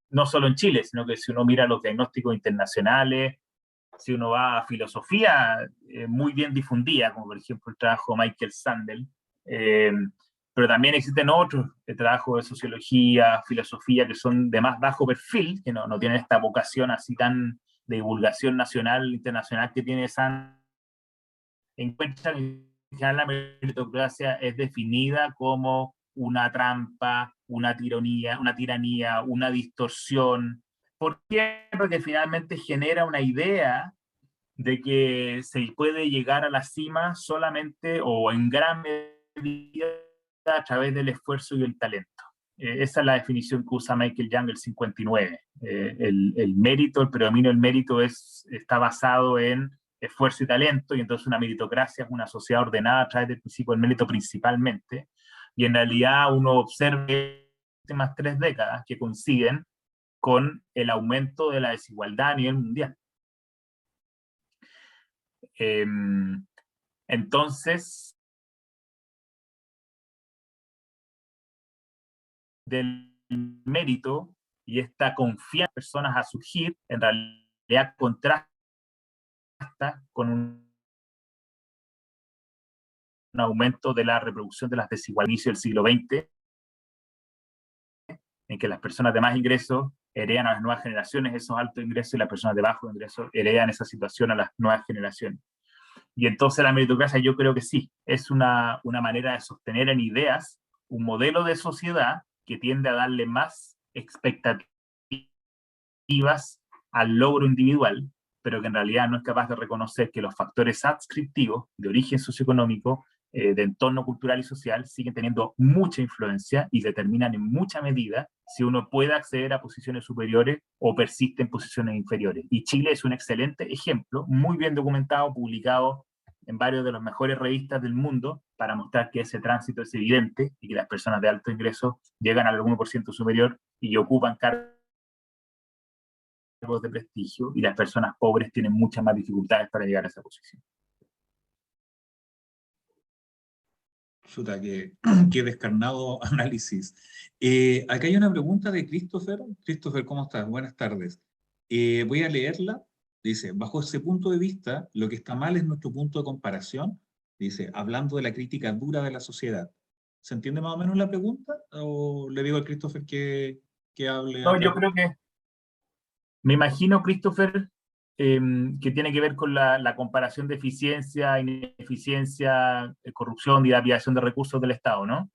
no solo en Chile, sino que si uno mira los diagnósticos internacionales, si uno va a filosofía muy bien difundida, como por ejemplo el trabajo de Michael Sandel, eh, pero también existen otros trabajos de sociología, filosofía, que son de más bajo perfil, que no tienen esta vocación así tan de divulgación nacional, internacional que tiene Sandel. Encuentran que la meritocracia es definida como una trampa, una tiranía, una distorsión. ¿Por qué? Porque finalmente genera una idea de que se puede llegar a la cima solamente o en gran medida a través del esfuerzo y el talento. Esa es la definición que usa Michael Young, el 59. El mérito, el predominio del mérito está basado en esfuerzo y talento, y entonces una meritocracia es una sociedad ordenada a través del principio del mérito principalmente, y en realidad uno observa las últimas 3 décadas que coinciden con el aumento de la desigualdad a nivel mundial. Entonces, del mérito y esta confianza en personas a surgir, en realidad contrasta con aumento de la reproducción de las desigualdades inicio del siglo XX, en que las personas de más ingresos heredan a las nuevas generaciones esos altos ingresos y las personas de bajos ingresos heredan esa situación a las nuevas generaciones. Y entonces la meritocracia yo creo que sí, es una manera de sostener en ideas un modelo de sociedad que tiende a darle más expectativas al logro individual, pero que en realidad no es capaz de reconocer que los factores adscriptivos de origen socioeconómico, de entorno cultural y social, siguen teniendo mucha influencia y determinan en mucha medida si uno puede acceder a posiciones superiores o persiste en posiciones inferiores. Y Chile es un excelente ejemplo, muy bien documentado, publicado en varios de las mejores revistas del mundo, para mostrar que ese tránsito es evidente y que las personas de alto ingreso llegan al 1% superior y ocupan cargos de prestigio, y las personas pobres tienen muchas más dificultades para llegar a esa posición. Chuta, qué descarnado análisis. Acá hay una pregunta de Christopher. Christopher, ¿cómo estás? Buenas tardes. Voy a leerla. Dice, bajo ese punto de vista, lo que está mal es nuestro punto de comparación. Dice, hablando de la crítica dura de la sociedad. ¿Se entiende más o menos la pregunta? ¿O le digo a Christopher que hable No, acá? yo creo que, me imagino, Christopher, que tiene que ver con la comparación de eficiencia, ineficiencia, corrupción y aplicación de recursos del Estado, ¿no?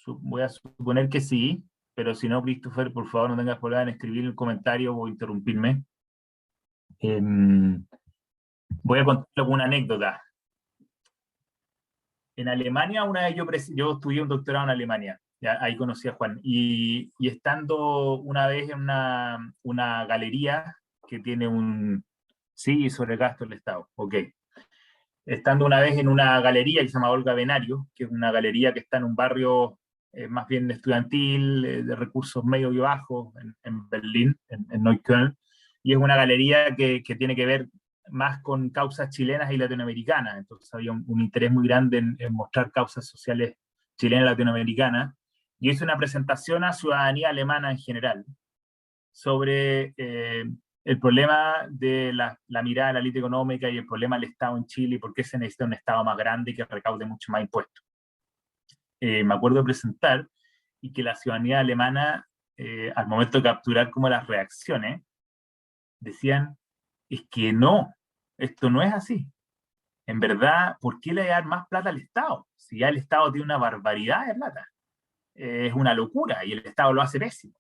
Voy a suponer que sí, pero si no, Christopher, por favor, no tengas problema en escribir el comentario o interrumpirme. Voy a contarle una anécdota. En Alemania, una vez yo estudié un doctorado en Alemania, ya, ahí conocí a Juan, y estando una vez en una galería que tiene un... Sí, sobre gasto del Estado, ok. Estando una vez en una galería que se llama Olga Benario, que es una galería que está en un barrio más bien estudiantil, de recursos medios y bajos, en Berlín, en Neukölln, y es una galería que tiene que ver más con causas chilenas y latinoamericanas. Entonces había un interés muy grande en mostrar causas sociales chilenas y latinoamericanas, y hizo una presentación a ciudadanía alemana en general sobre el problema de la mirada de la élite económica y el problema del Estado en Chile y por qué se necesita un Estado más grande y que recaude mucho más impuestos. Me acuerdo de presentar y que la ciudadanía alemana, al momento de capturar como las reacciones, decían, es que no, esto no es así. En verdad, ¿por qué le dar más plata al Estado? Si ya el Estado tiene una barbaridad de plata. Es una locura y el Estado lo hace pésimo.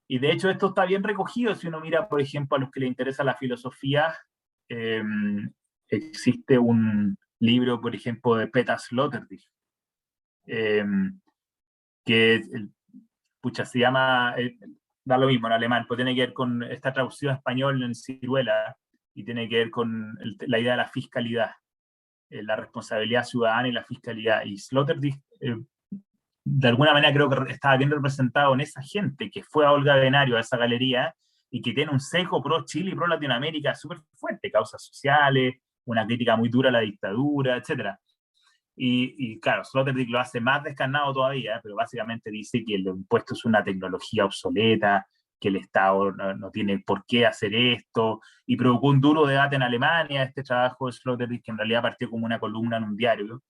Y de hecho esto está bien recogido si uno mira, por ejemplo, a los que les interesa la filosofía. Eh, Existe un libro, por ejemplo, de Peter Sloterdijk, eh, que pucha, se llama, da lo mismo en alemán, pues tiene que ver con esta traducción español en Ciruela, y tiene que ver con la idea de la fiscalidad, la responsabilidad ciudadana y la fiscalidad. Y Sloterdijk, de alguna manera creo que estaba bien representado en esa gente que fue a Olga Benario, a esa galería, y que tiene un sesgo pro Chile y pro Latinoamérica súper fuerte, causas sociales, una crítica muy dura a la dictadura, etc. Y claro, Sloterdijk lo hace más descarnado todavía, pero básicamente dice que el impuesto es una tecnología obsoleta, que el Estado no tiene por qué hacer esto, y provocó un duro debate en Alemania, este trabajo de Sloterdijk, que en realidad partió como una columna en un diario.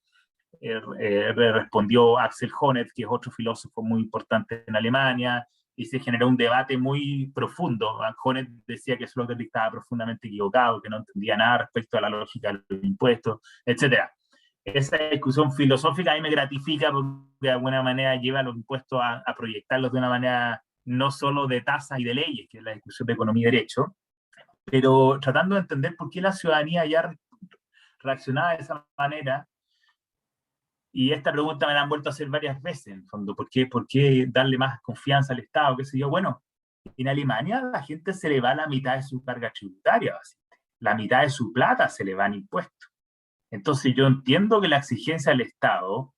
Respondió Axel Honneth, que es otro filósofo muy importante en Alemania, y se generó un debate muy profundo. Honneth decía que Sloterdijk estaba profundamente equivocado, que no entendía nada respecto a la lógica de los impuestos, etc. Esa discusión filosófica a mí me gratifica porque de alguna manera lleva a los impuestos a proyectarlos de una manera no solo de tasas y de leyes, que es la discusión de economía y derecho, pero tratando de entender por qué la ciudadanía ya reaccionaba de esa manera. Y esta pregunta me la han vuelto a hacer varias veces, en el fondo. ¿Por qué darle más confianza al Estado? ¿Qué sé yo? Bueno, en Alemania la gente se le va la mitad de su carga tributaria, básicamente. La mitad de su plata se le va en impuestos. Entonces yo entiendo que la exigencia del Estado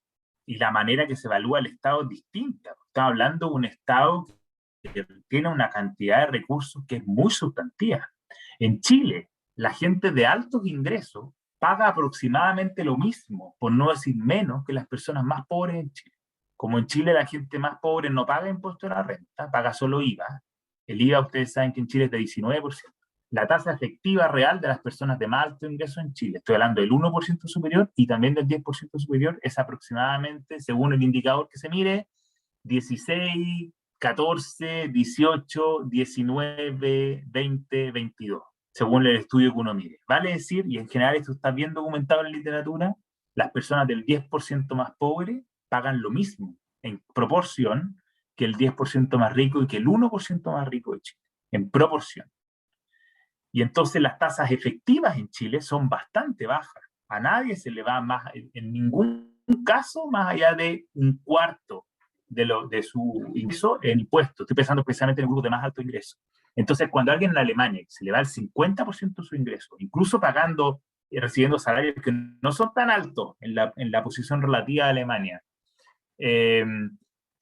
y la manera que se evalúa el Estado es distinta. Estamos hablando de un Estado que tiene una cantidad de recursos que es muy sustantiva. En Chile, la gente de altos ingresos paga aproximadamente lo mismo, por no decir menos, que las personas más pobres en Chile. Como en Chile la gente más pobre no paga impuesto a la renta, paga solo IVA. El IVA, ustedes saben que en Chile es de 19%. la tasa efectiva real de las personas de más alto ingreso en Chile. Estoy hablando del 1% superior y también del 10% superior, es aproximadamente, según el indicador que se mire, 16, 14, 18, 19, 20, 22, según el estudio que uno mire. Vale decir, y en general esto está bien documentado en la literatura, las personas del 10% más pobre pagan lo mismo en proporción que el 10% más rico y que el 1% más rico de Chile, en proporción. Y entonces las tasas efectivas en Chile son bastante bajas. A nadie se le va más, en ningún caso, más allá de un cuarto de su ingreso en impuestos. Estoy pensando especialmente en el grupo de más alto ingreso. Entonces, cuando alguien en Alemania se le va el 50% de su ingreso, incluso pagando y recibiendo salarios que no son tan altos en la posición relativa a Alemania, tiene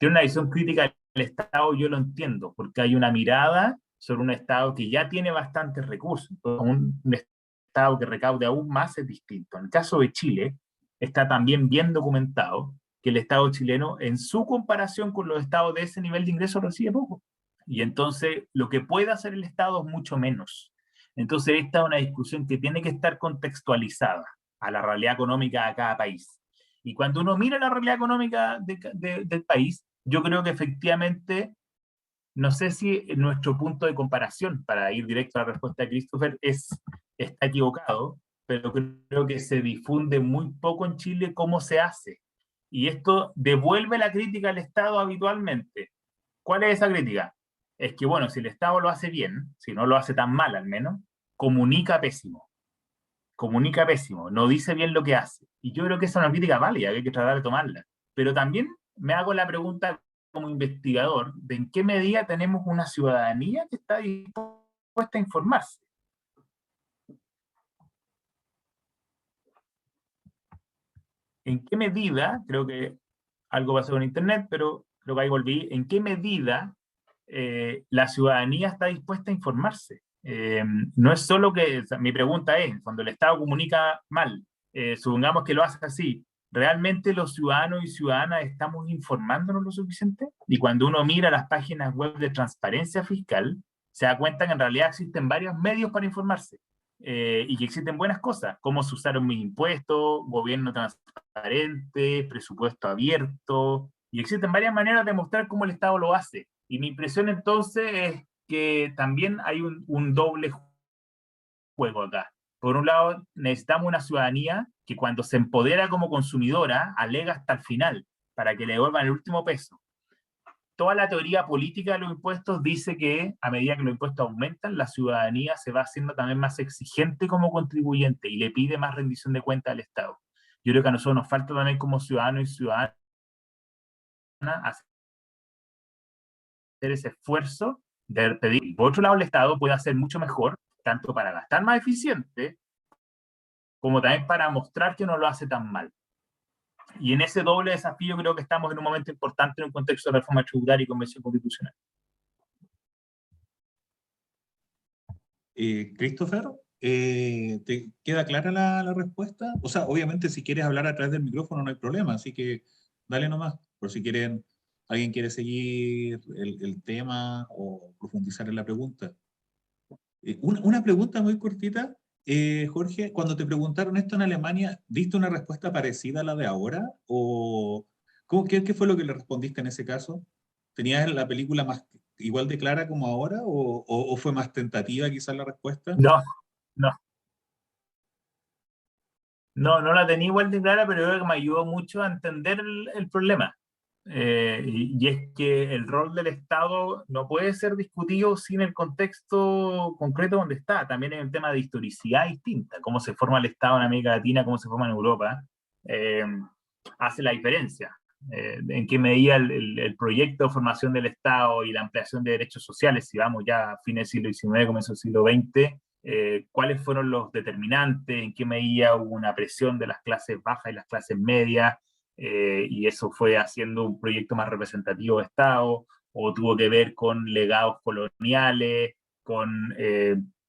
una visión crítica del Estado, yo lo entiendo, porque hay una mirada sobre un Estado que ya tiene bastantes recursos. Un Estado que recaude aún más es distinto. En el caso de Chile, está también bien documentado que el Estado chileno, en su comparación con los estados de ese nivel de ingresos, recibe poco. Y entonces, lo que puede hacer el Estado es mucho menos. Entonces, esta es una discusión que tiene que estar contextualizada a la realidad económica de cada país. Y cuando uno mira la realidad económica del país, yo creo que efectivamente, no sé si nuestro punto de comparación, para ir directo a la respuesta de Christopher, está equivocado, pero creo que se difunde muy poco en Chile cómo se hace. Y esto devuelve la crítica al Estado habitualmente. ¿Cuál es esa crítica? Es que, bueno, si el Estado lo hace bien, si no lo hace tan mal al menos, comunica pésimo. Comunica pésimo, no dice bien lo que hace. Y yo creo que esa es una crítica válida, que hay que tratar de tomarla. Pero también me hago la pregunta como investigador, de en qué medida tenemos una ciudadanía que está dispuesta a informarse. ¿En qué medida, creo que algo pasó con Internet, pero creo que ahí volví, en qué medida la ciudadanía está dispuesta a informarse? No es solo que, o sea, mi pregunta es, cuando el Estado comunica mal, supongamos que lo hace así, ¿realmente los ciudadanos y ciudadanas estamos informándonos lo suficiente? Y cuando uno mira las páginas web de transparencia fiscal, se da cuenta que en realidad existen varios medios para informarse. Y que existen buenas cosas, cómo se usaron mis impuestos, gobierno transparente, presupuesto abierto, y existen varias maneras de mostrar cómo el Estado lo hace. Y mi impresión entonces es que también hay un doble juego acá. Por un lado, necesitamos una ciudadanía que cuando se empodera como consumidora, alega hasta el final, para que le devuelvan el último peso. Toda la teoría política de los impuestos dice que a medida que los impuestos aumentan, la ciudadanía se va haciendo también más exigente como contribuyente y le pide más rendición de cuentas al Estado. Yo creo que a nosotros nos falta también como ciudadanos y ciudadanas hacer ese esfuerzo de pedir. Por otro lado, el Estado puede hacer mucho mejor, tanto para gastar más eficiente, como también para mostrar que no lo hace tan mal. Y en ese doble desafío creo que estamos en un momento importante en un contexto de reforma tributaria y convención constitucional. Christopher, ¿te queda clara la respuesta? O sea, obviamente si quieres hablar a través del micrófono no hay problema, así que dale nomás, por si quieren, alguien quiere seguir el tema o profundizar en la pregunta. Una pregunta muy cortita, Jorge, cuando te preguntaron esto en Alemania, ¿diste una respuesta parecida a la de ahora? ¿O qué fue lo que le respondiste en ese caso? ¿Tenías la película más igual de clara como ahora o fue más tentativa quizás la respuesta? No, no, no la tenía igual de clara, pero creo que me ayudó mucho a entender el problema. Y es que el rol del Estado no puede ser discutido sin el contexto concreto donde está. También hay un tema de historicidad distinta, cómo se forma el Estado en América Latina, cómo se forma en Europa, hace la diferencia. En qué medida el proyecto de formación del Estado y la ampliación de derechos sociales, si vamos ya a fines del siglo XIX, comienzo del siglo XX, cuáles fueron los determinantes, en qué medida hubo una presión de las clases bajas y las clases medias, y eso fue haciendo un proyecto más representativo de Estado, o tuvo que ver con legados coloniales, con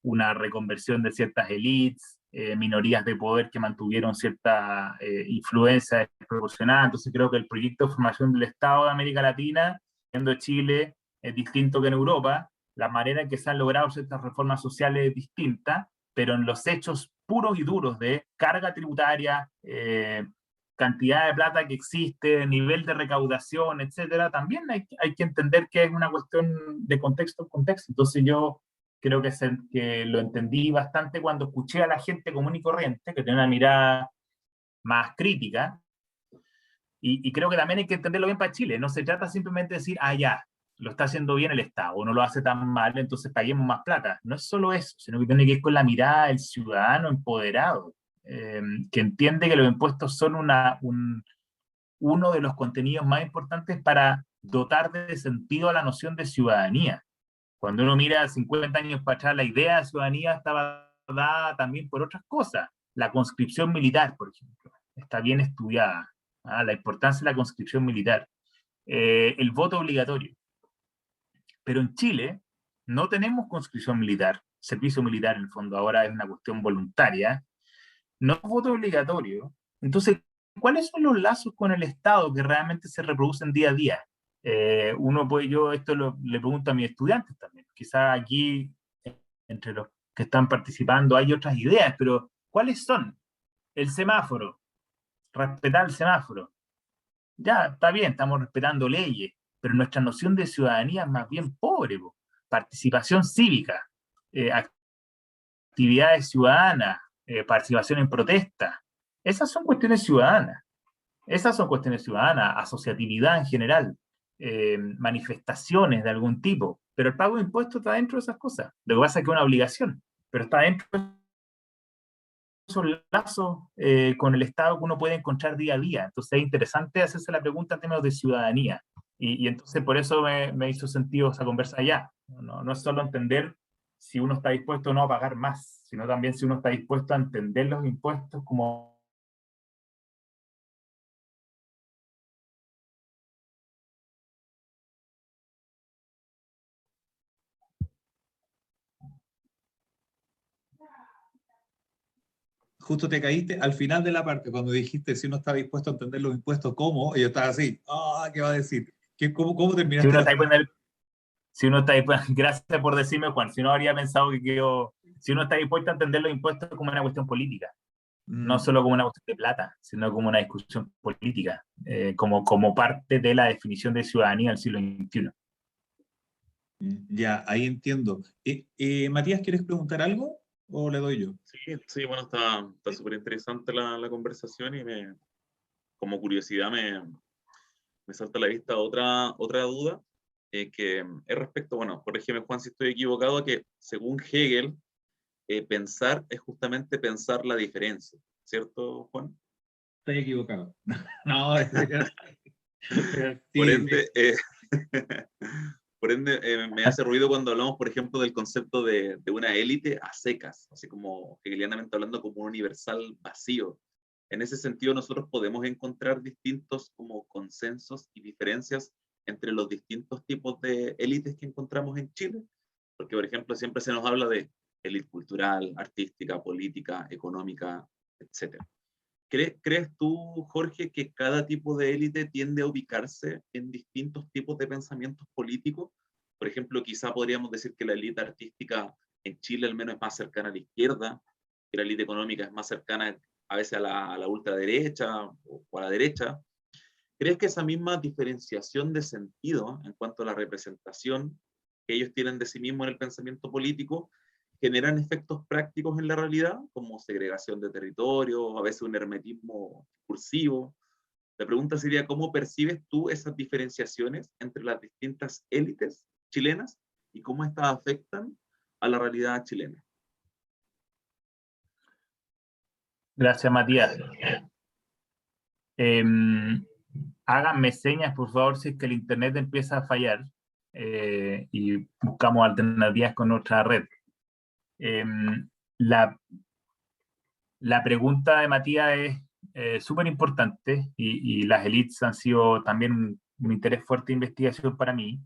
una reconversión de ciertas élites, minorías de poder que mantuvieron cierta influencia desproporcionada. Entonces creo que el proyecto de formación del Estado de América Latina, siendo Chile, es distinto que en Europa, la manera en que se han logrado ciertas reformas sociales es distinta, pero en los hechos puros y duros de carga tributaria, cantidad de plata que existe, nivel de recaudación, etcétera, también hay que entender que es una cuestión de contexto en contexto. Entonces yo creo que lo entendí bastante cuando escuché a la gente común y corriente, que tiene una mirada más crítica, y creo que también hay que entenderlo bien para Chile. No se trata simplemente de decir, ah, ya, lo está haciendo bien el Estado, o no lo hace tan mal, entonces paguemos más plata. No es solo eso, sino que tiene que ir con la mirada del ciudadano empoderado, que entiende que los impuestos son uno de los contenidos más importantes para dotar de sentido a la noción de ciudadanía. Cuando uno mira 50 años para atrás, la idea de ciudadanía estaba dada también por otras cosas. La conscripción militar, por ejemplo, está bien estudiada. La importancia de la conscripción militar. El voto obligatorio. Pero en Chile no tenemos conscripción militar, servicio militar en el fondo, ahora es una cuestión voluntaria, no es voto obligatorio. Entonces, ¿cuáles son los lazos con el Estado que realmente se reproducen día a día? Yo esto le pregunto a mis estudiantes también, quizás aquí entre los que están participando hay otras ideas, pero ¿cuáles son? El semáforo, respetar el semáforo. Ya, está bien, estamos respetando leyes, pero nuestra noción de ciudadanía es más bien pobre. Participación cívica, actividades ciudadanas, participación en protestas. Esas son cuestiones ciudadanas. Asociatividad en general, manifestaciones de algún tipo. Pero el pago de impuestos está dentro de esas cosas. Lo que pasa es que es una obligación, pero está dentro de esos lazos con el Estado que uno puede encontrar día a día. Entonces es interesante hacerse la pregunta en términos de ciudadanía. Y entonces por eso me hizo sentido esa conversa allá. No es solo entender si uno está dispuesto o no a pagar más, sino también si uno está dispuesto a entender los impuestos como... Justo te caíste al final de la parte, cuando dijiste si uno está dispuesto a entender los impuestos, ¿cómo? Y yo estaba así, ¿qué va a decir? ¿Cómo Si terminaste uno la está frase? si uno está dispuesto, gracias por decirme, Juan, si no habría pensado si uno está dispuesto a entender los impuestos como una cuestión política, no solo como una cuestión de plata, sino como una discusión política, como parte de la definición de ciudadanía del siglo XXI. Ya, ahí entiendo. Matías, ¿quieres preguntar algo o le doy yo? Sí, bueno, está súper interesante la conversación y como curiosidad me salta a la vista otra duda, que es respecto, bueno, corrígeme Juan si estoy equivocado, que según Hegel, pensar es justamente pensar la diferencia, ¿cierto, Juan? Estoy equivocado. No, Por sí, ende, por ende me hace ruido cuando hablamos, por ejemplo, del concepto de una élite a secas, así como hegelianamente hablando como un universal vacío. En ese sentido, nosotros podemos encontrar distintos como consensos y diferencias entre los distintos tipos de élites que encontramos en Chile, porque, por ejemplo, siempre se nos habla de élite cultural, artística, política, económica, etc. ¿Crees tú, Jorge, que cada tipo de élite tiende a ubicarse en distintos tipos de pensamientos políticos? Por ejemplo, quizá podríamos decir que la élite artística en Chile al menos es más cercana a la izquierda, que la élite económica es más cercana a veces a la ultraderecha o a la derecha. ¿Crees que esa misma diferenciación de sentido en cuanto a la representación que ellos tienen de sí mismos en el pensamiento político generan efectos prácticos en la realidad, como segregación de territorio, a veces un hermetismo discursivo? La pregunta sería, ¿cómo percibes tú esas diferenciaciones entre las distintas élites chilenas y cómo estas afectan a la realidad chilena? Gracias, Matías. Háganme señas, por favor, si es que el internet empieza a fallar y buscamos alternativas con nuestra red. La pregunta de Matías es súper importante y las élites han sido también un interés fuerte de investigación para mí.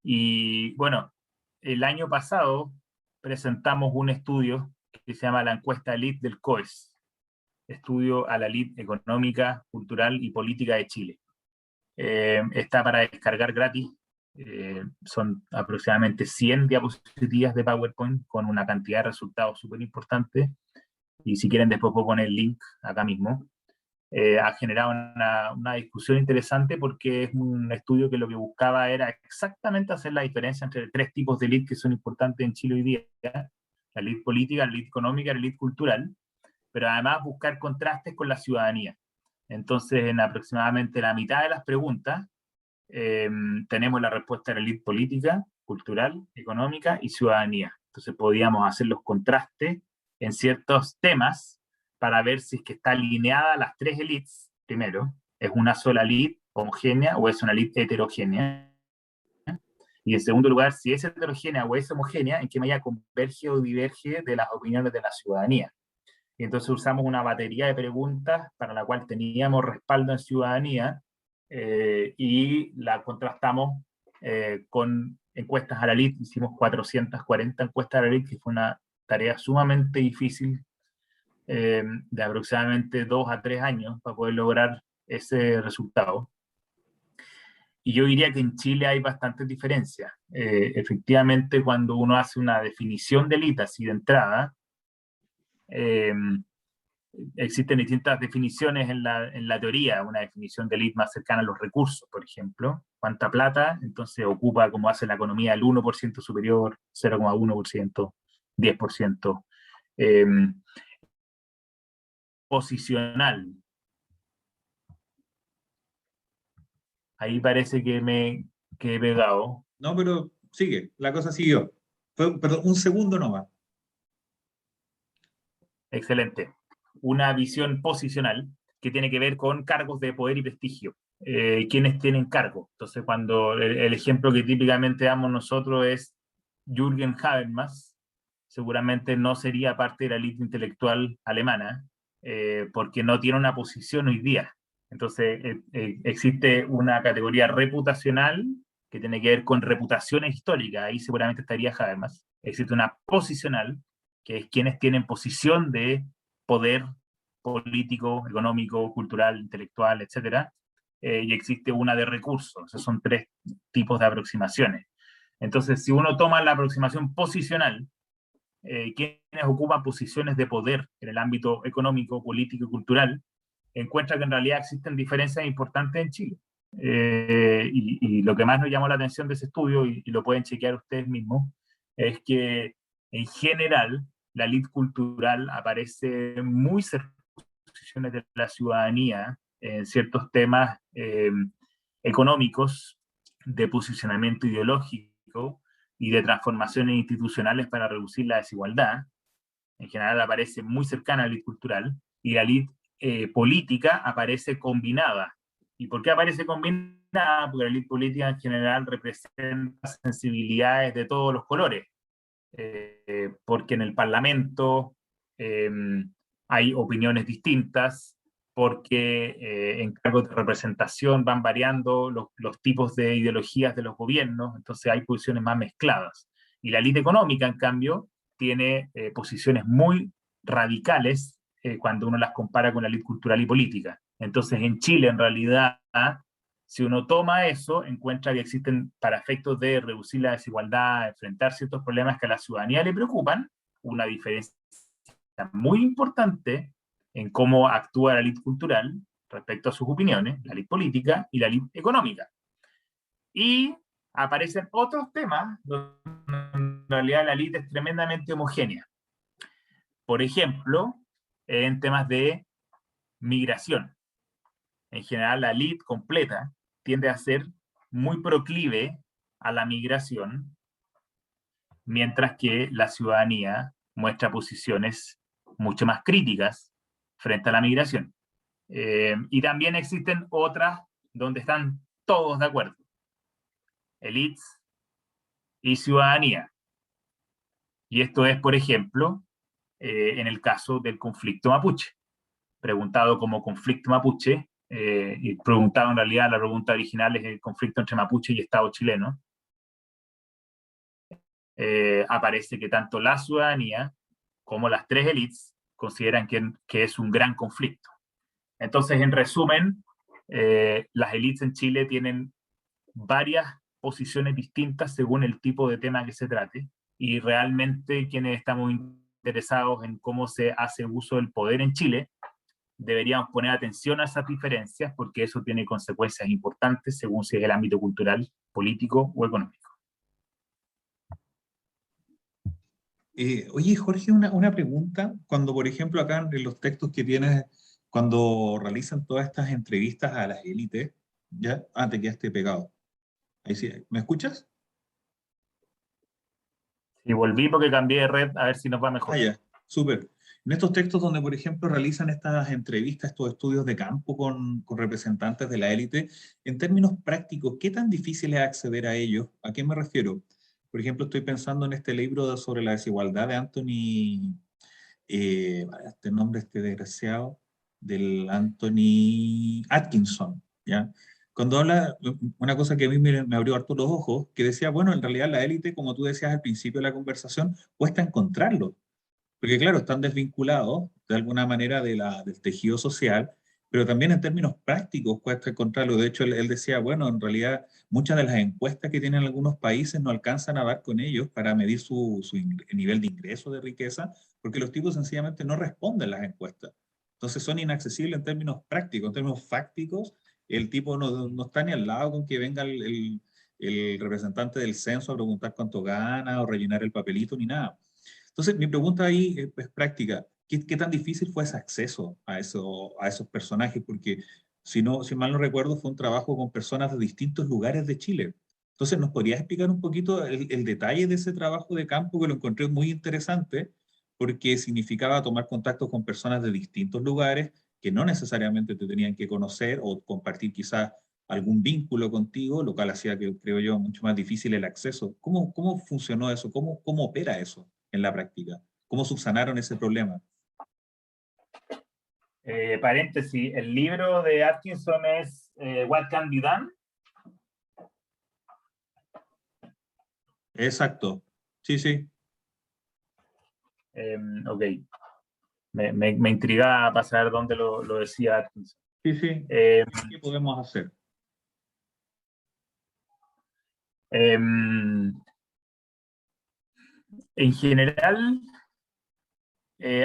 Y bueno, el año pasado presentamos un estudio que se llama la encuesta elite del COES, estudio a la elite económica, cultural y política de Chile. Está para descargar gratis Son aproximadamente 100 diapositivas de PowerPoint con una cantidad de resultados súper importante. Y si quieren después puedo poner el link acá mismo. Ha generado una discusión interesante porque es un estudio que lo que buscaba era exactamente hacer la diferencia entre tres tipos de elite que son importantes en Chile hoy día: la elite política, la elite económica y la elite cultural, pero además buscar contrastes con la ciudadanía. Entonces, en aproximadamente la mitad de las preguntas, tenemos la respuesta de la elite política, cultural, económica y ciudadanía. Entonces podíamos hacer los contrastes en ciertos temas para ver si es que está alineada las tres élites. Primero, ¿es una sola élite homogénea o es una élite heterogénea? Y en segundo lugar, si es heterogénea o es homogénea, en qué medida converge o diverge de las opiniones de la ciudadanía. Y entonces usamos una batería de preguntas para la cual teníamos respaldo en ciudadanía, y la contrastamos con encuestas a la elite. Hicimos 440 encuestas a la elite, que fue una tarea sumamente difícil, de aproximadamente 2 a 3 años para poder lograr ese resultado. Y yo diría que en Chile hay bastantes diferencias. Efectivamente, cuando uno hace una definición de élite así de entrada, existen distintas definiciones en la teoría. Una definición de élite más cercana a los recursos, por ejemplo. ¿Cuánta plata? Entonces ocupa, como hace la economía, el 1% superior, 0,1%, 10%. Posicional. Ahí parece que me he pegado. No, pero sigue, la cosa siguió. Perdón, un segundo nomás. Excelente. Una visión posicional que tiene que ver con cargos de poder y prestigio. ¿Quiénes tienen cargo? Entonces, cuando el ejemplo que típicamente damos nosotros es Jürgen Habermas, seguramente no sería parte de la élite intelectual alemana, porque no tiene una posición hoy día. Entonces, existe una categoría reputacional que tiene que ver con reputaciones históricas, ahí seguramente estaría Habermas. Existe una posicional, que es quienes tienen posición de poder político, económico, cultural, intelectual, etc. Y existe una de recursos. Esos son 3 tipos de aproximaciones. Entonces, si uno toma la aproximación posicional, quienes ocupan posiciones de poder en el ámbito económico, político y cultural, encuentra que en realidad existen diferencias importantes en Chile. Y lo que más nos llamó la atención de ese estudio, y lo pueden chequear ustedes mismos, es que en general la elite cultural aparece muy cerca de las posiciones de la ciudadanía en ciertos temas económicos, de posicionamiento ideológico y de transformaciones institucionales para reducir la desigualdad. En general aparece muy cercana a la elite cultural, y la elite política aparece combinada. ¿Y por qué aparece combinada? Porque la elite política en general representa sensibilidades de todos los colores. Porque en el Parlamento hay opiniones distintas, porque en cargos de representación van variando los tipos de ideologías de los gobiernos, entonces hay posiciones más mezcladas. Y la élite económica, en cambio, tiene posiciones muy radicales cuando uno las compara con la élite cultural y política. Entonces, en Chile, en realidad, si uno toma eso, encuentra que existen, para efectos de reducir la desigualdad, enfrentar ciertos problemas que a la ciudadanía le preocupan, una diferencia muy importante en cómo actúa la élite cultural respecto a sus opiniones, la élite política y la élite económica. Y aparecen otros temas donde en realidad la élite es tremendamente homogénea. Por ejemplo, en temas de migración. En general, la élite completa tiende a ser muy proclive a la migración, mientras que la ciudadanía muestra posiciones mucho más críticas frente a la migración. Y también existen otras donde están todos de acuerdo: élites y ciudadanía. Y esto es, por ejemplo, en el caso del conflicto mapuche. Preguntado como conflicto mapuche, y preguntado en realidad, la pregunta original es el conflicto entre mapuche y Estado chileno, aparece que tanto la ciudadanía como las 3 élites consideran que es un gran conflicto. Entonces, en resumen, las élites en Chile tienen varias posiciones distintas según el tipo de tema que se trate, y realmente quienes estamos interesados en cómo se hace uso del poder en Chile, deberíamos poner atención a esas diferencias, porque eso tiene consecuencias importantes según si es el ámbito cultural, político o económico. Oye, Jorge, una pregunta. Cuando, por ejemplo, acá en los textos que tienes, cuando realizan todas estas entrevistas a las élites, ¿ya? Ah, te quedaste pegado. Ahí sí, ¿me escuchas? Y volví porque cambié de red, a ver si nos va mejor. Ah, ya, súper. En estos textos donde, por ejemplo, realizan estas entrevistas, estos estudios de campo con representantes de la élite, en términos prácticos, ¿qué tan difícil es acceder a ellos? ¿A qué me refiero? Por ejemplo, estoy pensando en este libro sobre la desigualdad de Anthony, este nombre este desgraciado, del Anthony Atkinson, ¿ya? Cuando habla, una cosa que a mí me abrió harto los ojos, que decía, bueno, en realidad la élite, como tú decías al principio de la conversación, cuesta encontrarlo, porque claro, están desvinculados de alguna manera del tejido social, pero también en términos prácticos cuesta encontrarlo. De hecho, él decía, bueno, en realidad muchas de las encuestas que tienen algunos países no alcanzan a dar con ellos para medir su nivel de ingreso, de riqueza, porque los tipos sencillamente no responden las encuestas. Entonces son inaccesibles en términos prácticos, en términos fácticos, el tipo no está ni al lado con que venga el representante del censo a preguntar cuánto gana o rellenar el papelito ni nada. Entonces, mi pregunta ahí es práctica. ¿Qué tan difícil fue ese acceso a esos personajes? Porque, si mal no recuerdo, fue un trabajo con personas de distintos lugares de Chile. Entonces, ¿nos podrías explicar un poquito el detalle de ese trabajo de campo que lo encontré muy interesante? Porque significaba tomar contacto con personas de distintos lugares que no necesariamente te tenían que conocer o compartir quizás algún vínculo contigo, lo cual hacía que, creo yo, mucho más difícil el acceso. ¿Cómo funcionó eso? ¿Cómo opera eso en la práctica? ¿Cómo subsanaron ese problema? Paréntesis, el libro de Atkinson es What Can Be Done. Exacto. Sí, sí. Ok, me intriga para saber dónde lo decía Atkinson. Sí, sí. Eh, ¿Qué podemos hacer? en general,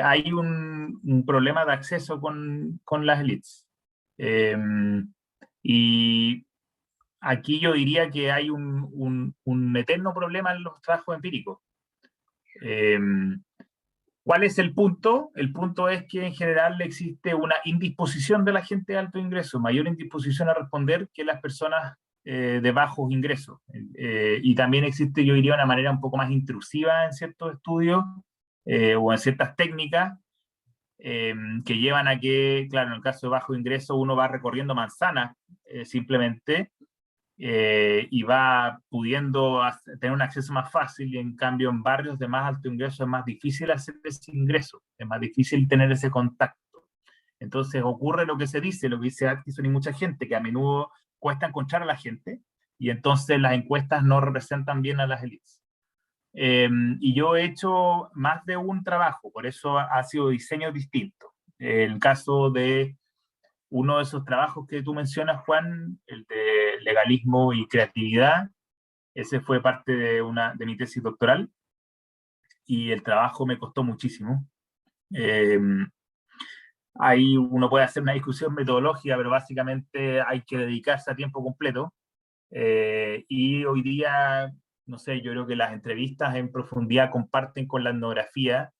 hay un problema de acceso con las élites. Y aquí yo diría que hay un eterno problema en los trabajos empíricos. ¿Cuál es el punto? El punto es que en general existe una indisposición de la gente de alto ingreso, mayor indisposición a responder que las personas de bajos ingresos. Y también existe, yo diría, una manera un poco más intrusiva en ciertos estudios o en ciertas técnicas que llevan a que, claro, en el caso de bajo ingreso uno va recorriendo manzanas simplemente y va pudiendo tener un acceso más fácil, y en cambio en barrios de más alto ingreso es más difícil hacer ese ingreso, es más difícil tener ese contacto. Entonces ocurre lo que dice Atkinson y mucha gente, que a menudo cuesta encontrar a la gente, y entonces las encuestas no representan bien a las élites. Y yo he hecho más de un trabajo, por eso ha sido diseño distinto. El caso de uno de esos trabajos que tú mencionas, Juan, el de legalismo y creatividad, ese fue parte de mi tesis doctoral, y el trabajo me costó muchísimo. Ahí uno puede hacer una discusión metodológica, pero básicamente hay que dedicarse a tiempo completo. Y hoy día, no sé, yo creo que las entrevistas en profundidad comparten con la etnografía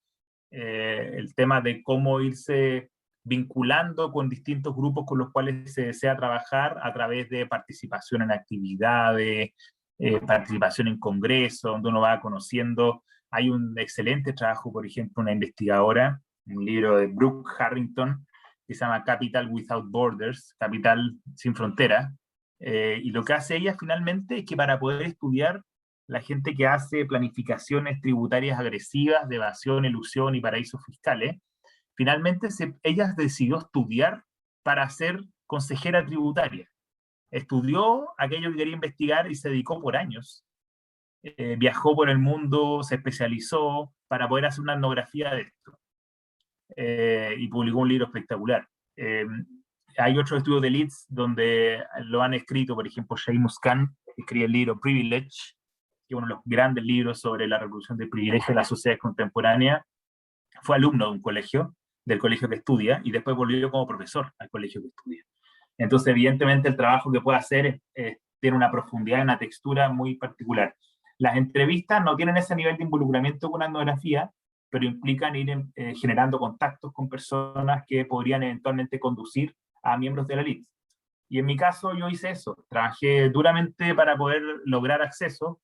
el tema de cómo irse vinculando con distintos grupos con los cuales se desea trabajar a través de participación en actividades, participación en congresos, donde uno va conociendo. Hay un excelente trabajo, por ejemplo, una investigadora, un libro de Brooke Harrington, que se llama Capital Without Borders, Capital sin fronteras, y lo que hace ella finalmente es que para poder estudiar la gente que hace planificaciones tributarias agresivas de evasión, elusión y paraísos fiscales, finalmente ella decidió estudiar para ser consejera tributaria. Estudió aquello que quería investigar y se dedicó por años. Viajó por el mundo, se especializó para poder hacer una etnografía de esto. Y publicó un libro espectacular. Hay otros estudios de Leeds donde lo han escrito, por ejemplo, Seamus Khan escribe el libro Privilege, que es uno de los grandes libros sobre la revolución del privilegio de la sociedad contemporánea. Fue alumno de un colegio, del colegio que estudia, y después volvió como profesor al colegio que estudia. Entonces, evidentemente, el trabajo que puede hacer tiene una profundidad y una textura muy particular. Las entrevistas no tienen ese nivel de involucramiento con la etnografía, pero implican ir generando contactos con personas que podrían eventualmente conducir a miembros de la élite. Y en mi caso yo hice eso, trabajé duramente para poder lograr acceso,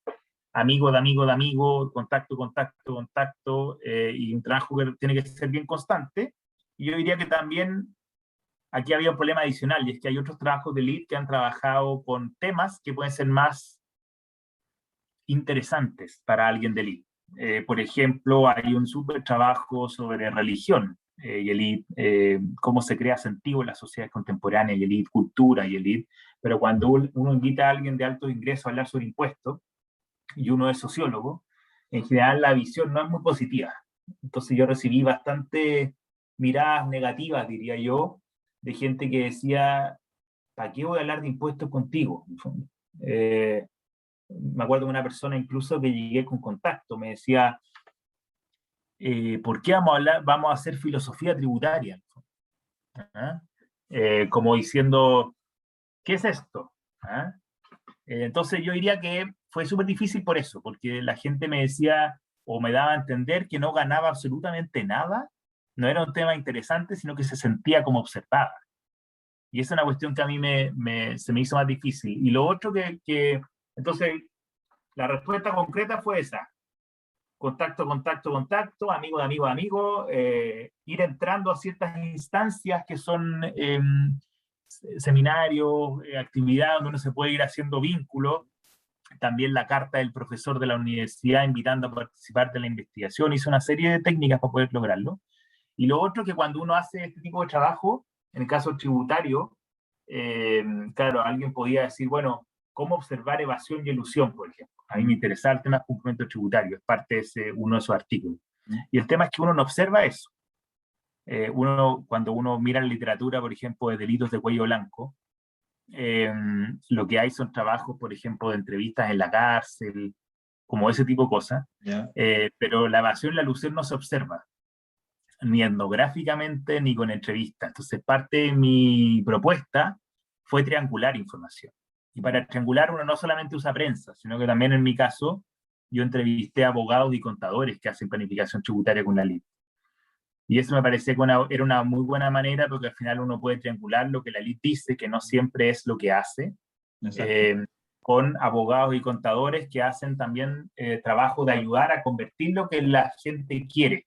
amigo de amigo de amigo, contacto, contacto, contacto, y un trabajo que tiene que ser bien constante. Y yo diría que también aquí había un problema adicional, y es que hay otros trabajos de élite que han trabajado con temas que pueden ser más interesantes para alguien de élite. Por ejemplo, hay un súper trabajo sobre religión, y élite, cómo se crea sentido en las sociedades contemporáneas, y élite, cultura y élite, pero cuando uno invita a alguien de alto ingreso a hablar sobre impuestos, y uno es sociólogo, en general la visión no es muy positiva. Entonces yo recibí bastante miradas negativas, diría yo, de gente que decía, ¿para qué voy a hablar de impuestos contigo? Me acuerdo de una persona incluso que llegué con contacto, me decía, ¿por qué vamos a hacer filosofía tributaria? ¿Ah? Como diciendo, ¿qué es esto? ¿Ah? Entonces yo diría que fue súper difícil por eso, porque la gente me decía o me daba a entender que no ganaba absolutamente nada, no era un tema interesante, sino que se sentía como observada. Y esa es una cuestión que a mí se me hizo más difícil. Y lo otro entonces, la respuesta concreta fue esa. Contacto, contacto, contacto, amigo de amigo de amigo, ir entrando a ciertas instancias que son seminarios, actividades donde uno se puede ir haciendo vínculos. También la carta del profesor de la universidad invitando a participar de la investigación, hizo una serie de técnicas para poder lograrlo. Y lo otro que cuando uno hace este tipo de trabajo, en el caso tributario, claro, alguien podía decir, bueno, ¿cómo observar evasión y elusión, por ejemplo? A mí me interesaba el tema del cumplimiento tributario, es parte de uno de esos artículos. Y el tema es que uno no observa eso. Cuando uno mira la literatura, por ejemplo, de delitos de cuello blanco, lo que hay son trabajos, por ejemplo, de entrevistas en la cárcel, como ese tipo de cosas, Yeah. pero la evasión y la elusión no se observa, ni etnográficamente ni con entrevistas. Entonces, parte de mi propuesta fue triangular información. Y para triangular uno no solamente usa prensa, sino que también en mi caso yo entrevisté a abogados y contadores que hacen planificación tributaria con la LIT. Y eso me parecía que era una muy buena manera, porque al final uno puede triangular lo que la LIT dice, que no siempre es lo que hace, con abogados y contadores que hacen también trabajo de ayudar a convertir lo que la gente quiere.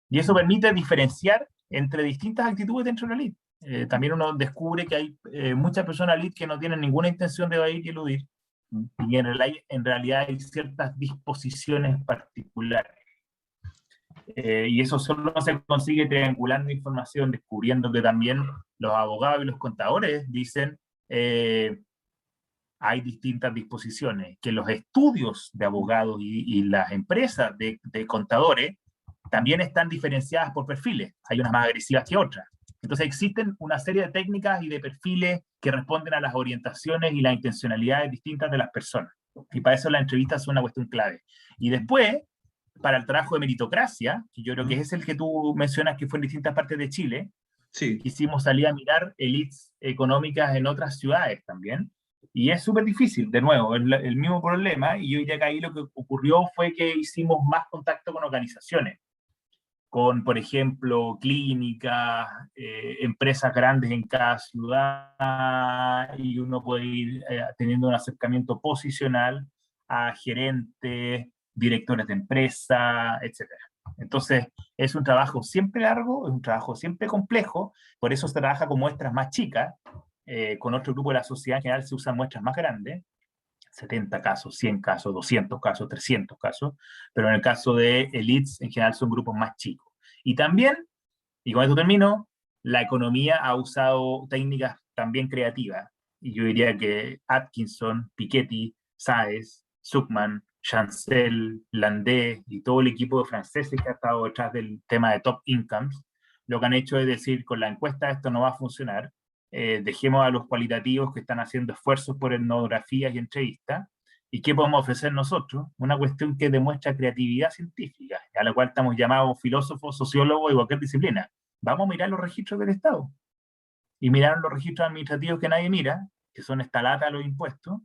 Y eso permite diferenciar entre distintas actitudes dentro de la LIT. También uno descubre que hay muchas personas LIT que no tienen ninguna intención de evadir y eludir, y en realidad hay ciertas disposiciones particulares. Y eso solo se consigue triangulando información, descubriendo que también los abogados y los contadores dicen hay distintas disposiciones, que los estudios de abogados y las empresas de contadores también están diferenciadas por perfiles, hay unas más agresivas que otras. Entonces existen una serie de técnicas y de perfiles que responden a las orientaciones y las intencionalidades distintas de las personas. Y para eso las entrevistas son una cuestión clave. Y después, para el trabajo de meritocracia, que yo creo que es el que tú mencionas que fue en distintas partes de Chile, sí. Quisimos salir a mirar élites económicas en otras ciudades también. Y es súper difícil, de nuevo, el mismo problema, y yo diría que ahí lo que ocurrió fue que hicimos más contacto con organizaciones, con, por ejemplo, clínicas, empresas grandes en cada ciudad, y uno puede ir teniendo un acercamiento posicional a gerentes, directores de empresa, etc. Entonces, es un trabajo siempre largo, es un trabajo siempre complejo, por eso se trabaja con muestras más chicas, con otro grupo de la sociedad en general se usan muestras más grandes, 70 casos, 100 casos, 200 casos, 300 casos, pero en el caso de elites en general son grupos más chicos. Y también, y con esto termino, la economía ha usado técnicas también creativas, y yo diría que Atkinson, Piketty, Saez, Zuckman, Chancel, Landé y todo el equipo de franceses que ha estado detrás del tema de top incomes, lo que han hecho es decir, con la encuesta esto no va a funcionar, dejemos a los cualitativos que están haciendo esfuerzos por etnografías y entrevistas, ¿Y qué podemos ofrecer nosotros? Una cuestión que demuestra creatividad científica, a la cual estamos llamados filósofos, sociólogos y cualquier disciplina. Vamos a mirar los registros del Estado. Y miraron los registros administrativos que nadie mira, que son esta lata de los impuestos,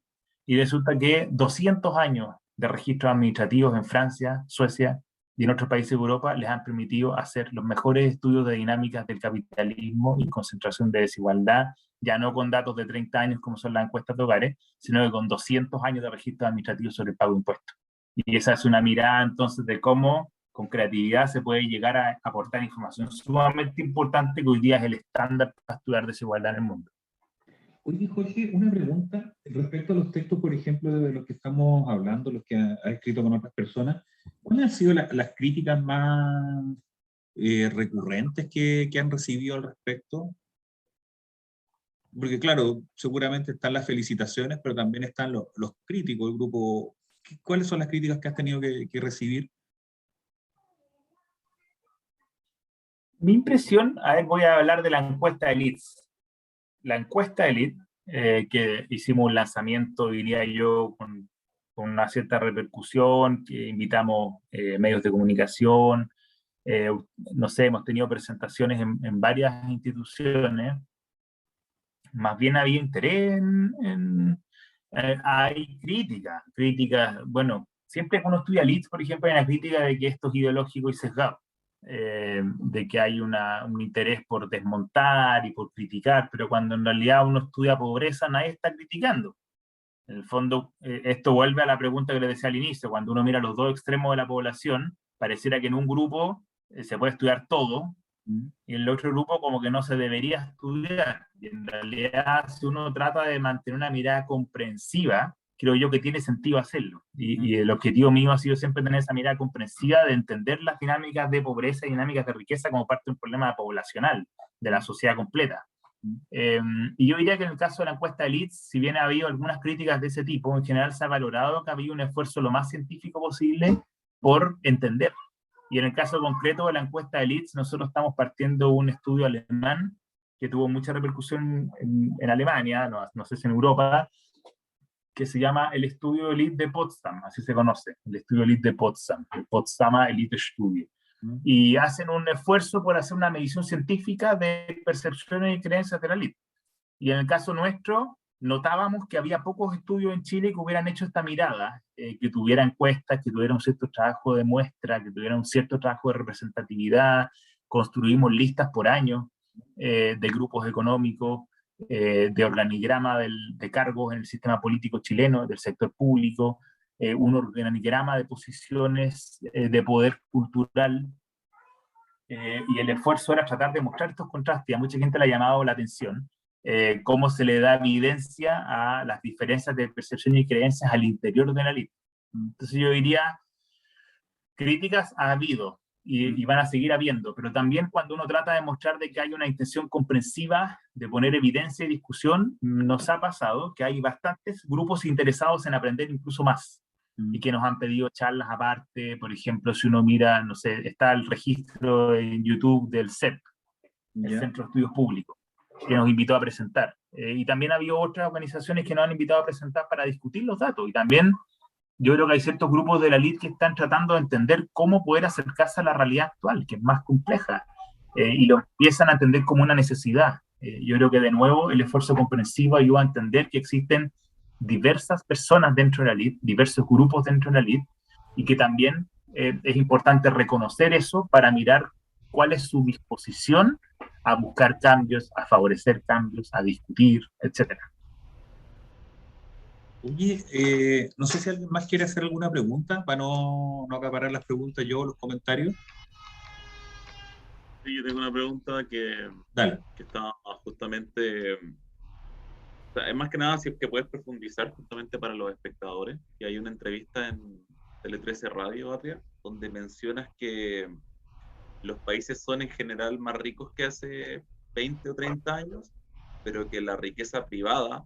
y resulta que 200 años de registros administrativos en Francia, Suecia y en otros países de Europa les han permitido hacer los mejores estudios de dinámicas del capitalismo y concentración de desigualdad, ya no con datos de 30 años como son las encuestas de hogares, sino que con 200 años de registros administrativos sobre el pago de impuestos. Y esa es una mirada entonces de cómo con creatividad se puede llegar a aportar información sumamente importante que hoy día es el estándar para estudiar desigualdad en el mundo. Oye, Jorge, una pregunta respecto a los textos, por ejemplo, de los que estamos hablando, los que ha escrito con otras personas. ¿Cuáles han sido las críticas más recurrentes que han recibido al respecto? Porque claro, seguramente están las felicitaciones, pero también están los críticos, el grupo. ¿Cuáles son las críticas que has tenido que recibir? Mi impresión, a ver, voy a hablar de la encuesta de Leeds. La encuesta de Leeds, que hicimos un lanzamiento, diría yo, con una cierta repercusión, que invitamos medios de comunicación, no sé, hemos tenido presentaciones en varias instituciones. Más bien había interés hay críticas, bueno, siempre que uno estudia Leeds, por ejemplo, hay una crítica de que esto es ideológico y sesgado, de que hay un interés por desmontar y por criticar, pero cuando en realidad uno estudia pobreza, nadie está criticando. En el fondo, esto vuelve a la pregunta que le decía al inicio, cuando uno mira los dos extremos de la población, pareciera que en un grupo se puede estudiar todo, y en el otro grupo como que no se debería estudiar. Y en realidad, si uno trata de mantener una mirada comprensiva, creo yo que tiene sentido hacerlo. Y el objetivo mío ha sido siempre tener esa mirada comprensiva de entender las dinámicas de pobreza y dinámicas de riqueza como parte de un problema poblacional de la sociedad completa. Y yo diría que en el caso de la encuesta de Leeds, si bien ha habido algunas críticas de ese tipo, en general se ha valorado que ha habido un esfuerzo lo más científico posible por entender. Y en el caso concreto de la encuesta de Leeds, nosotros estamos partiendo de un estudio alemán que tuvo mucha repercusión en Alemania, no sé si en Europa, que se llama el estudio Elite de Potsdam, así se conoce, el estudio Elite de Potsdam, el Potsdamer Elite Studio. Y hacen un esfuerzo por hacer una medición científica de percepciones y creencias de la elite. Y en el caso nuestro, notábamos que había pocos estudios en Chile que hubieran hecho esta mirada, que tuvieran encuestas, que tuvieran un cierto trabajo de muestra, que tuvieran un cierto trabajo de representatividad. Construimos listas por año de grupos económicos, de organigrama de cargos en el sistema político chileno, del sector público, un organigrama de posiciones de poder cultural, y el esfuerzo era tratar de mostrar estos contrastes, y a mucha gente le ha llamado la atención, cómo se le da evidencia a las diferencias de percepción y creencias al interior de la elite. Entonces yo diría, críticas ha habido, y van a seguir habiendo, pero también cuando uno trata de mostrar de que hay una intención comprensiva de poner evidencia y discusión, nos ha pasado que hay bastantes grupos interesados en aprender incluso más, y que nos han pedido charlas aparte. Por ejemplo, si uno mira, no sé, está el registro en YouTube del CEP, el Centro de Estudios Públicos, que nos invitó a presentar. Y también ha habido otras organizaciones que nos han invitado a presentar para discutir los datos, y también yo creo que hay ciertos grupos de la elite que están tratando de entender cómo poder acercarse a la realidad actual, que es más compleja, y lo empiezan a entender como una necesidad. Yo creo que de nuevo el esfuerzo comprensivo ayuda a entender que existen diversas personas dentro de la elite, diversos grupos dentro de la elite, y que también es importante reconocer eso para mirar cuál es su disposición a buscar cambios, a favorecer cambios, a discutir, etcétera. Oye, no sé si alguien más quiere hacer alguna pregunta para no acaparar las preguntas yo o los comentarios. Sí, yo tengo una pregunta que está justamente, o sea, es más que nada si es que puedes profundizar justamente para los espectadores, que hay una entrevista en Tele 13 Radio, Atria, donde mencionas que los países son en general más ricos que hace 20 o 30 años, pero que la riqueza privada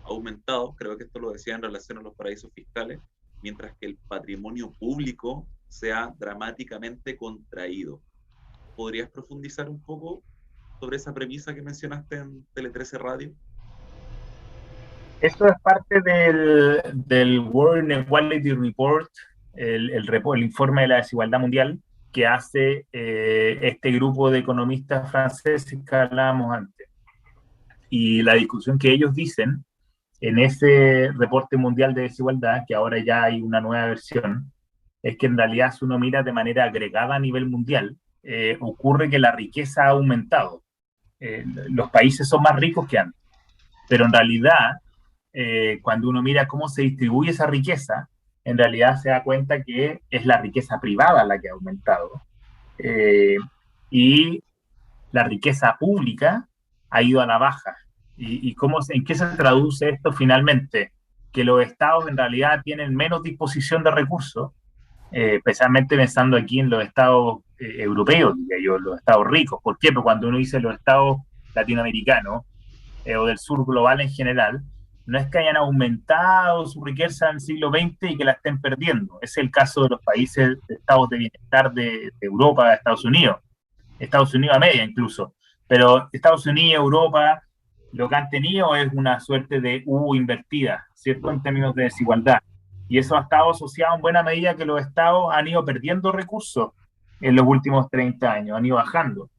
ha aumentado, creo que esto lo decía en relación a los paraísos fiscales, mientras que el patrimonio público se ha dramáticamente contraído. ¿Podrías profundizar un poco sobre esa premisa que mencionaste en Tele 13 Radio? Esto es parte del World Inequality Report, el informe de la desigualdad mundial que hace este grupo de economistas franceses que hablábamos antes. Y la discusión que ellos dicen en ese reporte mundial de desigualdad, que ahora ya hay una nueva versión, es que en realidad si uno mira de manera agregada a nivel mundial, ocurre que la riqueza ha aumentado. Los países son más ricos que antes, pero en realidad, cuando uno mira cómo se distribuye esa riqueza, en realidad se da cuenta que es la riqueza privada la que ha aumentado. Eh, y la riqueza pública ha ido a la baja. ¿Y cómo, en qué se traduce esto finalmente? Que los estados en realidad tienen menos disposición de recursos, especialmente pensando aquí en los estados europeos, diría yo, los estados ricos. ¿Por qué? Porque cuando uno dice los estados latinoamericanos o del sur global en general, no es que hayan aumentado su riqueza en el siglo XX y que la estén perdiendo. Es el caso de los países de estados de bienestar de Europa, de Estados Unidos a media incluso. Pero Estados Unidos, Europa, lo que han tenido es una suerte de U invertida, ¿cierto? En términos de desigualdad. Y eso ha estado asociado en buena medida que los estados han ido perdiendo recursos en los últimos 30 años, han ido bajando.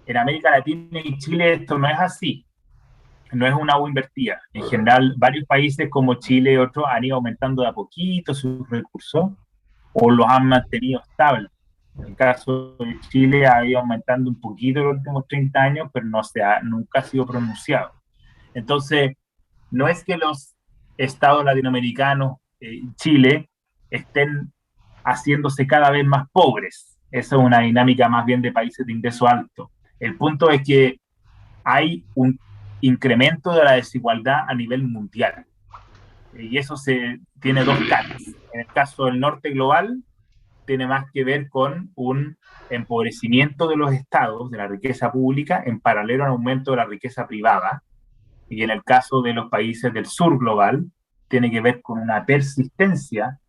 En América Latina y Chile esto no es así, no es una U invertida. En general, varios países como Chile y otros han ido aumentando de a poquito sus recursos o los han mantenido estables. En el caso de Chile ha ido aumentando un poquito en los últimos 30 años, pero nunca ha sido pronunciado. Entonces, no es que los estados latinoamericanos, Chile, estén haciéndose cada vez más pobres. Esa es una dinámica más bien de países de ingreso alto. El punto es que hay un incremento de la desigualdad a nivel mundial. Y eso tiene dos caras. En el caso del norte global, tiene más que ver con un empobrecimiento de los estados, de la riqueza pública, en paralelo al aumento de la riqueza privada. Y en el caso de los países del sur global, tiene que ver con una persistencia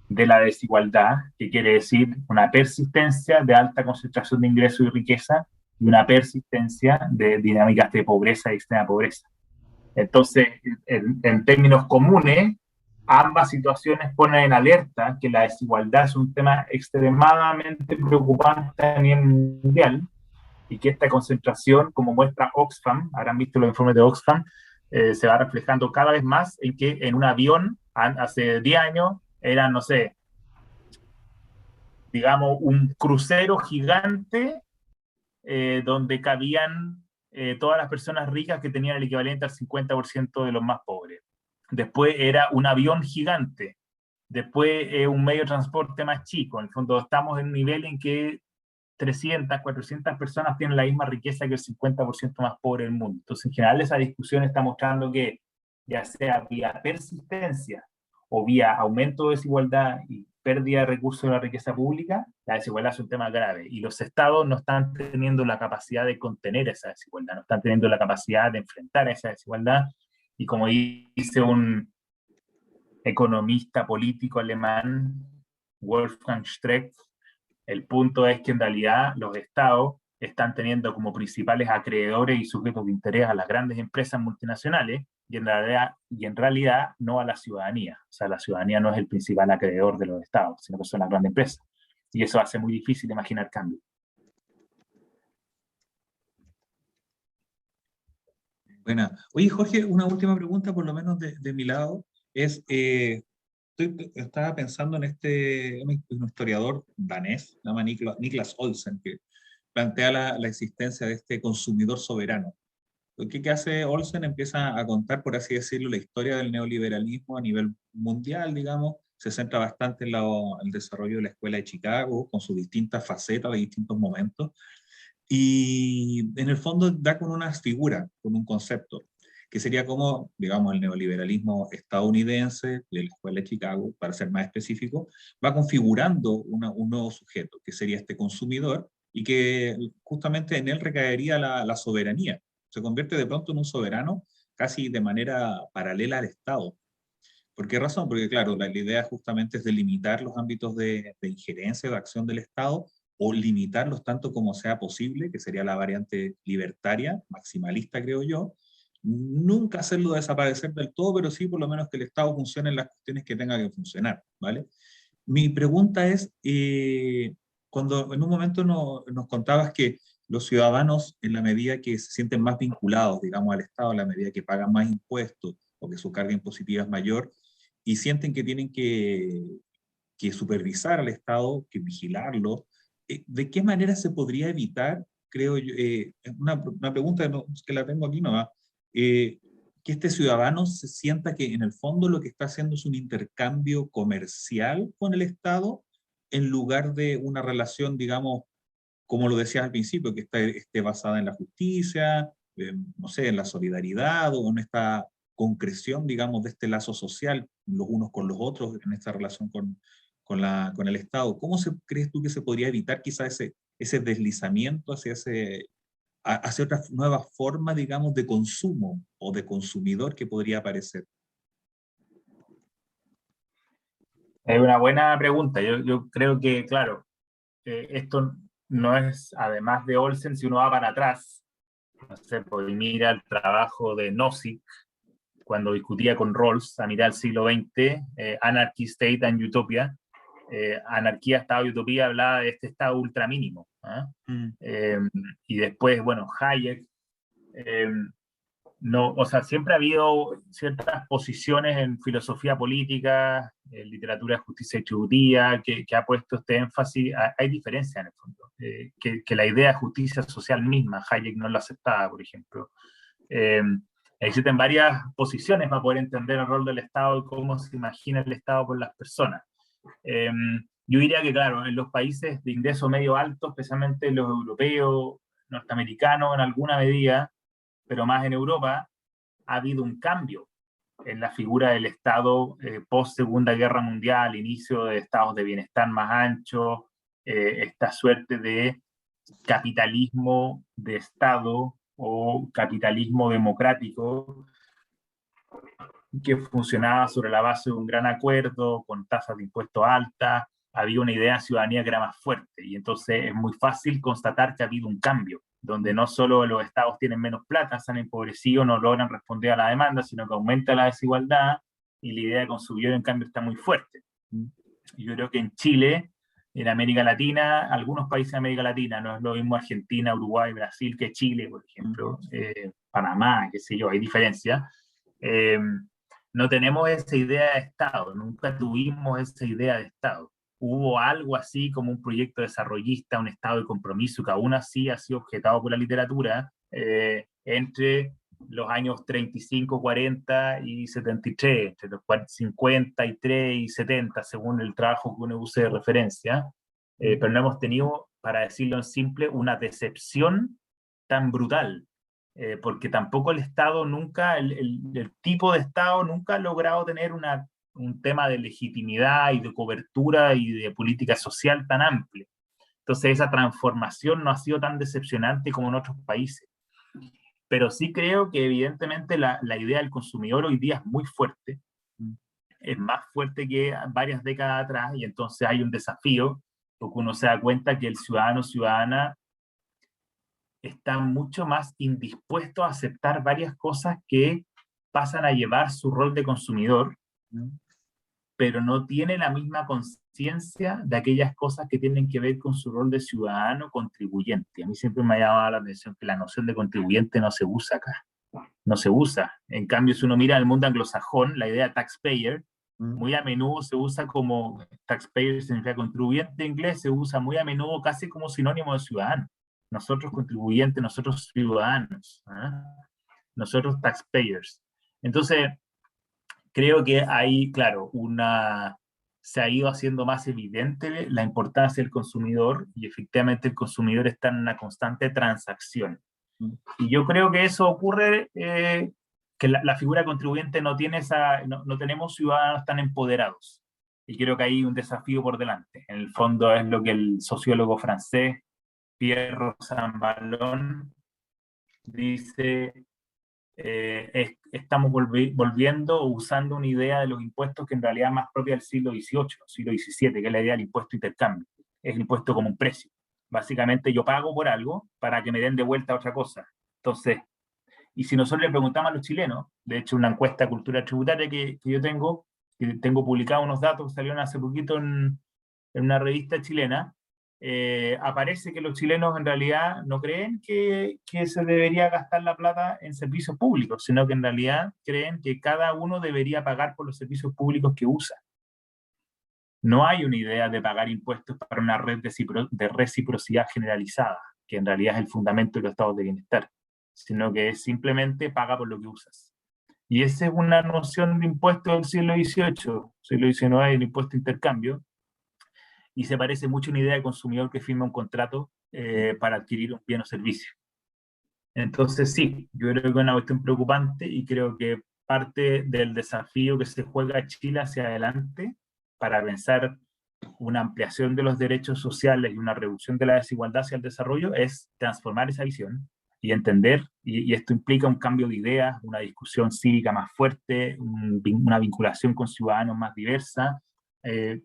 de la desigualdad, que quiere decir una persistencia de alta concentración de ingresos y riqueza y una persistencia de dinámicas de pobreza y extrema pobreza. Entonces, en términos comunes, ambas situaciones ponen en alerta que la desigualdad es un tema extremadamente preocupante a nivel mundial y que esta concentración, como muestra Oxfam, habrán visto los informes de Oxfam, se va reflejando cada vez más en que en un avión, hace 10 años, eran, no sé, digamos, un crucero gigante donde cabían todas las personas ricas que tenían el equivalente al 50% de los más pobres. Después era un avión gigante. Después un medio de transporte más chico. En el fondo estamos en un nivel en que 300, 400 personas tienen la misma riqueza que el 50% más pobre del mundo. Entonces, en general, esa discusión está mostrando que, ya sea vía persistencia o vía aumento de desigualdad y pérdida de recursos de la riqueza pública, la desigualdad es un tema grave. Y los estados no están teniendo la capacidad de contener esa desigualdad, no están teniendo la capacidad de enfrentar esa desigualdad. Y como dice un economista político alemán, Wolfgang Streeck, el punto es que en realidad los estados están teniendo como principales acreedores y sujetos de interés a las grandes empresas multinacionales y en realidad no a la ciudadanía. O sea, la ciudadanía no es el principal acreedor de los estados, sino que son las grandes empresas. Y eso hace muy difícil imaginar cambios. Buena. Oye, Jorge, una última pregunta, por lo menos de mi lado, es, estaba pensando en un historiador danés, se llama Niklas Olsen, que plantea la existencia de este consumidor soberano. ¿Qué hace Olsen? Empieza a contar, por así decirlo, la historia del neoliberalismo a nivel mundial, digamos. Se centra bastante en el desarrollo de la Escuela de Chicago, con sus distintas facetas de distintos momentos. Y en el fondo da con una figura, con un concepto, que sería como, digamos, el neoliberalismo estadounidense de la Escuela de Chicago, para ser más específico, va configurando un nuevo sujeto, que sería este consumidor, y que justamente en él recaería la soberanía. Se convierte de pronto en un soberano casi de manera paralela al Estado. ¿Por qué razón? Porque claro, la idea justamente es delimitar los ámbitos de injerencia, de acción del Estado, o limitarlos tanto como sea posible, que sería la variante libertaria, maximalista creo yo, nunca hacerlo desaparecer del todo, pero sí por lo menos que el Estado funcione en las cuestiones que tenga que funcionar, ¿vale? Mi pregunta es, cuando en un momento nos contabas que los ciudadanos, en la medida que se sienten más vinculados, digamos, al Estado, en la medida que pagan más impuestos o que su carga impositiva es mayor, y sienten que tienen que supervisar al Estado, que vigilarlo, ¿de qué manera se podría evitar, creo yo, una pregunta que la tengo aquí nomás, que este ciudadano se sienta que en el fondo lo que está haciendo es un intercambio comercial con el Estado en lugar de una relación, digamos, como lo decías al principio, que esté basada en la justicia, no sé, en la solidaridad o en esta concreción, digamos, de este lazo social, los unos con los otros, en esta relación con el Estado. ¿Cómo crees tú que se podría evitar quizá ese deslizamiento hacia otra nueva forma, digamos, de consumo o de consumidor que podría aparecer? Es una buena pregunta. Yo creo que, claro, esto no es, además de Olsen, si uno va para atrás, no sé, pues mira el trabajo de Nozick, cuando discutía con Rawls a mitad del siglo XX, Anarchy, State and Utopia, Anarquía, Estado y Utopía hablaba de este Estado ultramínimo. Y después, bueno, Hayek, no, o sea, siempre ha habido ciertas posiciones en filosofía política, en literatura de justicia distributiva, que ha puesto este énfasis. Hay diferencia en el fondo, que la idea de justicia social misma, Hayek no la aceptaba, por ejemplo. Existen varias posiciones para poder entender el rol del Estado y cómo se imagina el Estado por las personas. Yo diría que, claro, en los países de ingreso medio alto, especialmente los europeos, norteamericanos en alguna medida, pero más en Europa, ha habido un cambio en la figura del Estado post Segunda Guerra Mundial, inicio de estados de bienestar más anchos, esta suerte de capitalismo de Estado o capitalismo democrático que funcionaba sobre la base de un gran acuerdo, con tasas de impuestos altas, había una idea de ciudadanía que era más fuerte, y entonces es muy fácil constatar que ha habido un cambio, donde no solo los estados tienen menos plata, se han empobrecido, no logran responder a la demanda, sino que aumenta la desigualdad, y la idea de consumidor en cambio está muy fuerte. Y yo creo que en Chile, en América Latina, algunos países de América Latina, no es lo mismo Argentina, Uruguay, Brasil que Chile, por ejemplo, Panamá, qué sé yo, hay diferencias. No tenemos esa idea de Estado, nunca tuvimos esa idea de Estado. Hubo algo así como un proyecto desarrollista, un estado de compromiso, que aún así ha sido objetado por la literatura, entre los años 35, 40 y 73, entre los 53 y 70, según el trabajo que uno use de referencia, pero no hemos tenido, para decirlo en simple, una decepción tan brutal. Porque tampoco el Estado nunca, el tipo de Estado nunca ha logrado tener un tema de legitimidad y de cobertura y de política social tan amplio. Entonces esa transformación no ha sido tan decepcionante como en otros países. Pero sí creo que evidentemente la idea del consumidor hoy día es muy fuerte, es más fuerte que varias décadas atrás, y entonces hay un desafío, porque uno se da cuenta que el ciudadano o ciudadana está mucho más indispuesto a aceptar varias cosas que pasan a llevar su rol de consumidor, pero no tiene la misma conciencia de aquellas cosas que tienen que ver con su rol de ciudadano contribuyente. A mí siempre me ha llamado la atención que la noción de contribuyente no se usa acá, no se usa. En cambio, si uno mira el mundo anglosajón, la idea de taxpayer muy a menudo se usa como, taxpayer significa contribuyente en inglés, se usa muy a menudo casi como sinónimo de ciudadano. Nosotros contribuyentes, nosotros ciudadanos, nosotros taxpayers. Entonces, creo que ahí, claro, se ha ido haciendo más evidente la importancia del consumidor, y efectivamente el consumidor está en una constante transacción. Y yo creo que eso ocurre, que la figura contribuyente no tiene no tenemos ciudadanos tan empoderados. Y creo que hay un desafío por delante. En el fondo es lo que el sociólogo francés Pierre Rosanvallon dice, estamos volviendo o usando una idea de los impuestos que en realidad es más propia del siglo XVIII, siglo XVII, que es la idea del impuesto intercambio. Es el impuesto como un precio. Básicamente yo pago por algo para que me den de vuelta otra cosa. Entonces, Y si nosotros le preguntamos a los chilenos, de hecho una encuesta de cultura tributaria que yo tengo, que tengo publicado unos datos que salieron hace poquito en una revista chilena, aparece que los chilenos en realidad no creen que se debería gastar la plata en servicios públicos, sino que en realidad creen que cada uno debería pagar por los servicios públicos que usa. No hay una idea de pagar impuestos para una red de reciprocidad generalizada, que en realidad es el fundamento de los estados de bienestar, sino que es simplemente paga por lo que usas. Y esa es una noción de impuesto del siglo XVIII, siglo XIX, el impuesto de intercambio, y se parece mucho a una idea de consumidor que firma un contrato para adquirir un bien o servicio. Entonces sí, yo creo que es una cuestión preocupante y creo que parte del desafío que se juega Chile hacia adelante para pensar una ampliación de los derechos sociales y una reducción de la desigualdad hacia el desarrollo es transformar esa visión y entender, y esto implica un cambio de ideas, una discusión cívica más fuerte, una vinculación con ciudadanos más diversa,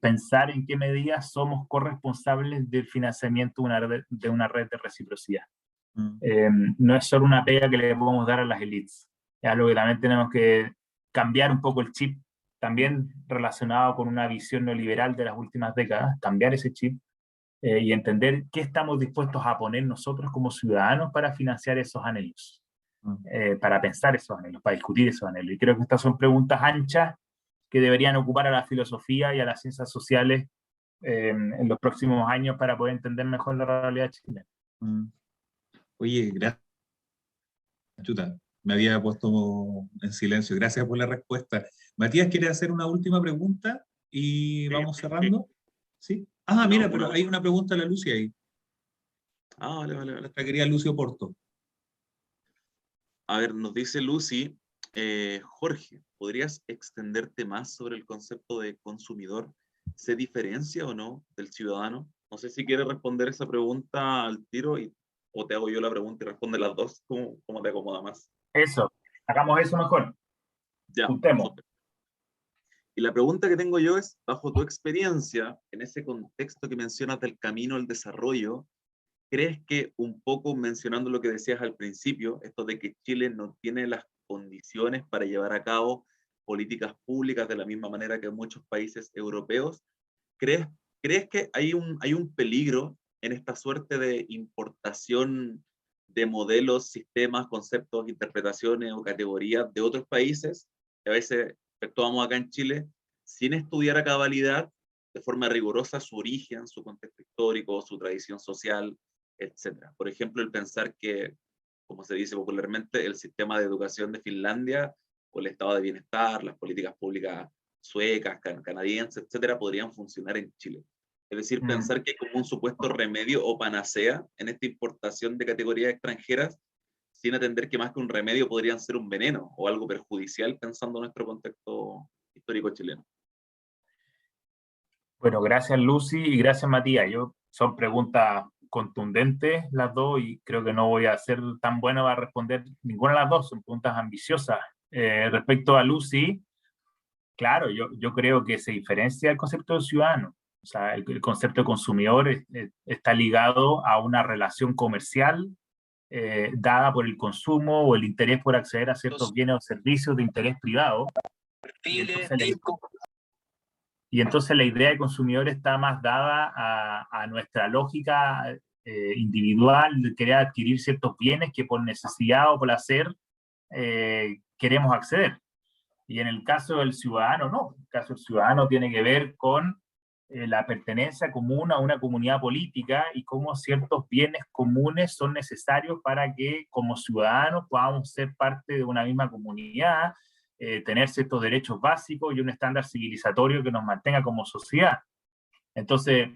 pensar en qué medidas somos corresponsables del financiamiento de una red de reciprocidad. No es solo una pega que le podemos dar a las élites, es algo que también tenemos que cambiar un poco el chip, también relacionado con una visión neoliberal de las últimas décadas, cambiar ese chip y entender qué estamos dispuestos a poner nosotros como ciudadanos para financiar esos anhelos, para pensar esos anhelos, para discutir esos anhelos. Y creo que estas son preguntas anchas que deberían ocupar a la filosofía y a las ciencias sociales en los próximos años para poder entender mejor la realidad chilena. Oye, gracias. Chuta, me había puesto en silencio. Gracias por la respuesta. Matías, ¿quiere hacer una última pregunta? Y vamos cerrando. ¿Sí? Ah, mira, pero hay una pregunta a la Lucy ahí. Ah, vale. Nuestra querida Lucio Porto. A ver, nos dice Lucy, Jorge, ¿podrías extenderte más sobre el concepto de consumidor? ¿Se diferencia o no del ciudadano? No sé si quieres responder esa pregunta al tiro o te hago yo la pregunta y responde las dos. ¿Cómo te acomoda más? Eso, hagamos eso mejor. Ya, Juntemos. super. Y la pregunta que tengo yo es, bajo tu experiencia, en ese contexto que mencionas del camino al desarrollo, ¿crees que un poco mencionando lo que decías al principio, esto de que Chile no tiene las condiciones para llevar a cabo políticas públicas de la misma manera que muchos países europeos, ¿crees que hay un peligro en esta suerte de importación de modelos, sistemas, conceptos, interpretaciones o categorías de otros países que a veces efectuamos acá en Chile sin estudiar a cabalidad de forma rigurosa su origen, su contexto histórico, su tradición social, etcétera? Por ejemplo, el pensar que, como se dice popularmente, el sistema de educación de Finlandia o el estado de bienestar, las políticas públicas suecas, canadienses, etcétera, podrían funcionar en Chile. Es decir, pensar que hay como un supuesto remedio o panacea en esta importación de categorías extranjeras, sin atender que más que un remedio podrían ser un veneno o algo perjudicial pensando en nuestro contexto histórico chileno. Bueno, gracias Lucy y gracias Matías. Son preguntas contundentes las dos y creo que no voy a ser tan bueno para responder ninguna de las dos, son preguntas ambiciosas. Respecto a Lucy, claro, yo creo que se diferencia el concepto de ciudadano. O sea, el concepto de consumidor está ligado a una relación comercial dada por el consumo o el interés por acceder a ciertos bienes o servicios de interés privado. Y entonces la idea de consumidor está más dada a nuestra lógica individual de querer adquirir ciertos bienes que por necesidad o placer queremos acceder. Y en el caso del ciudadano, no. El caso del ciudadano tiene que ver con la pertenencia común a una comunidad política y cómo ciertos bienes comunes son necesarios para que como ciudadanos podamos ser parte de una misma comunidad, tener ciertos derechos básicos y un estándar civilizatorio que nos mantenga como sociedad. Entonces,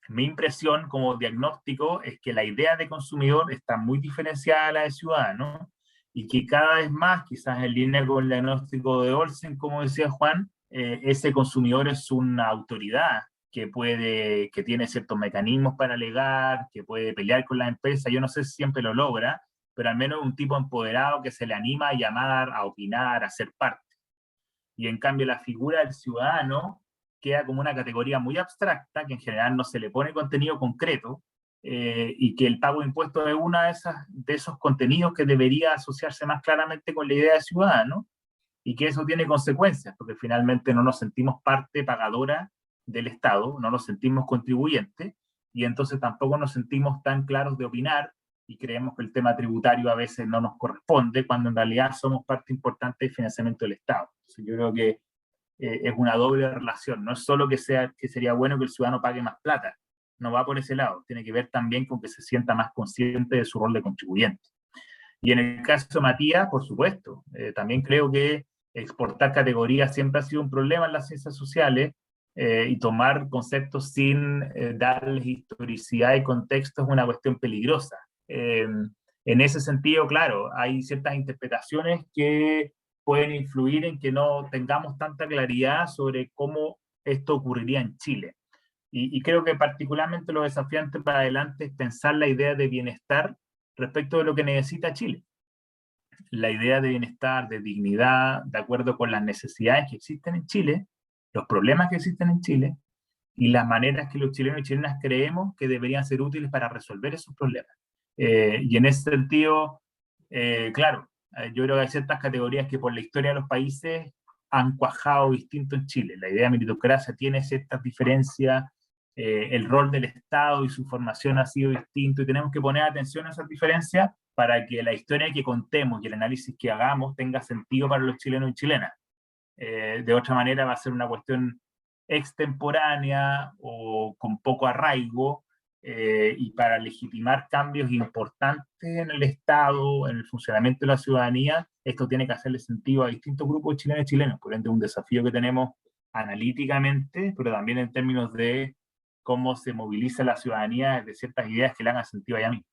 mi impresión como diagnóstico es que la idea de consumidor está muy diferenciada a la de ciudadano y que cada vez más, quizás en línea con el diagnóstico de Olsen, como decía Juan, ese consumidor es una autoridad que tiene ciertos mecanismos para alegar, que puede pelear con las empresas. Yo no sé si siempre lo logra, pero al menos un tipo empoderado que se le anima a llamar, a opinar, a ser parte. Y en cambio la figura del ciudadano queda como una categoría muy abstracta, que en general no se le pone contenido concreto, y que el pago de impuestos es uno de esos contenidos que debería asociarse más claramente con la idea de ciudadano, y que eso tiene consecuencias, porque finalmente no nos sentimos parte pagadora del Estado, no nos sentimos contribuyentes, y entonces tampoco nos sentimos tan claros de opinar, y creemos que el tema tributario a veces no nos corresponde, cuando en realidad somos parte importante del financiamiento del Estado. Entonces yo creo que es una doble relación, no es solo que sería bueno que el ciudadano pague más plata, no va por ese lado, tiene que ver también con que se sienta más consciente de su rol de contribuyente. Y en el caso de Matías, por supuesto, también creo que exportar categorías siempre ha sido un problema en las ciencias sociales, y tomar conceptos sin darles historicidad y contexto es una cuestión peligrosa. En ese sentido, claro, hay ciertas interpretaciones que pueden influir en que no tengamos tanta claridad sobre cómo esto ocurriría en Chile. Y creo que particularmente lo desafiante para adelante es pensar la idea de bienestar respecto de lo que necesita Chile. La idea de bienestar, de dignidad, de acuerdo con las necesidades que existen en Chile, los problemas que existen en Chile, y las maneras que los chilenos y chilenas creemos que deberían ser útiles para resolver esos problemas. Y en ese sentido, claro, yo creo que hay ciertas categorías que por la historia de los países han cuajado distinto en Chile. La idea de meritocracia tiene ciertas diferencias, el rol del Estado y su formación ha sido distinto, y tenemos que poner atención a esas diferencias para que la historia que contemos y el análisis que hagamos tenga sentido para los chilenos y chilenas. De otra manera va a ser una cuestión extemporánea o con poco arraigo, y para legitimar cambios importantes en el Estado, en el funcionamiento de la ciudadanía, esto tiene que hacerle sentido a distintos grupos de chilenos y chilenos. Por ende, un desafío que tenemos analíticamente, pero también en términos de cómo se moviliza la ciudadanía desde ciertas ideas que le hagan sentido a mí.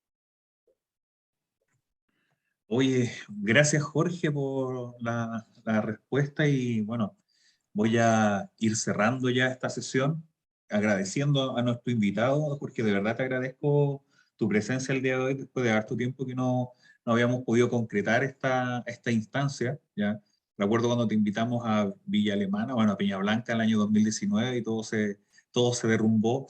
Oye, gracias Jorge por la respuesta y bueno, voy a ir cerrando ya esta sesión agradeciendo a nuestro invitado, Jorge, de verdad te agradezco tu presencia el día de hoy después de harto tiempo que no habíamos podido concretar esta instancia, ¿ya? Recuerdo cuando te invitamos a Villa Alemana, bueno, a Peña Blanca el año 2019 y todo se derrumbó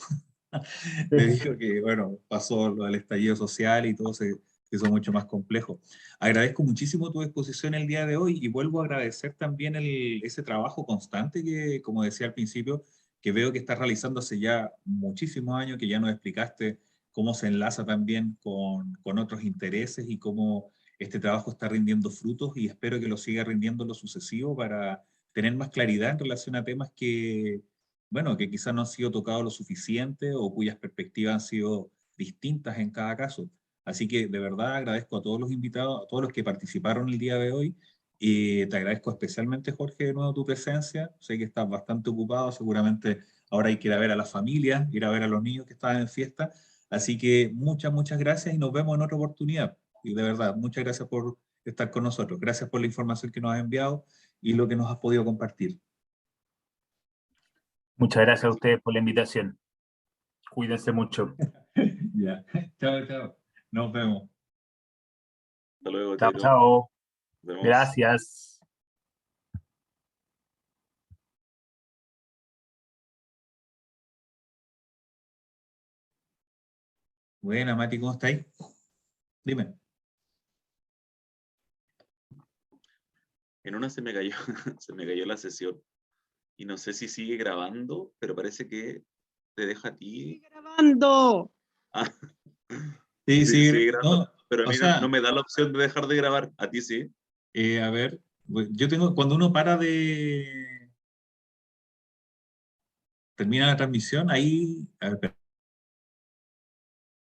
debido a que, bueno, pasó lo del estallido social y todo se hizo mucho más complejo. Agradezco muchísimo tu exposición el día de hoy y vuelvo a agradecer también ese trabajo constante que, como decía al principio, que veo que estás realizando hace ya muchísimos años, que ya nos explicaste cómo se enlaza también con otros intereses y cómo este trabajo está rindiendo frutos, y espero que lo siga rindiendo en lo sucesivo para tener más claridad en relación a temas que, bueno, que quizás no han sido tocados lo suficiente o cuyas perspectivas han sido distintas en cada caso. Así que de verdad agradezco a todos los invitados, a todos los que participaron el día de hoy, y te agradezco especialmente, Jorge, de nuevo tu presencia. Sé que estás bastante ocupado, seguramente ahora hay que ir a ver a la familia, ir a ver a los niños que estaban en fiesta. Así que muchas gracias y nos vemos en otra oportunidad. Y de verdad, muchas gracias por estar con nosotros. Gracias por la información que nos has enviado y lo que nos has podido compartir. Muchas gracias a ustedes por la invitación. Cuídense mucho. Ya. Chao. Nos vemos. Hasta luego, Chao, Tairo. chao. Nos vemos. Gracias. Buena, Mati, ¿cómo estáis? Dime. En una se me cayó, se me cayó la sesión. Y no sé si sigue grabando, pero parece que te deja a ti. ¡Sigue grabando! Ah, Sí, sí, sí, sigue grabando. no, Pero a o mí sea, no me da la opción de dejar de grabar. A ti sí. a ver, yo tengo, cuando uno termina la transmisión, ahí, a ver,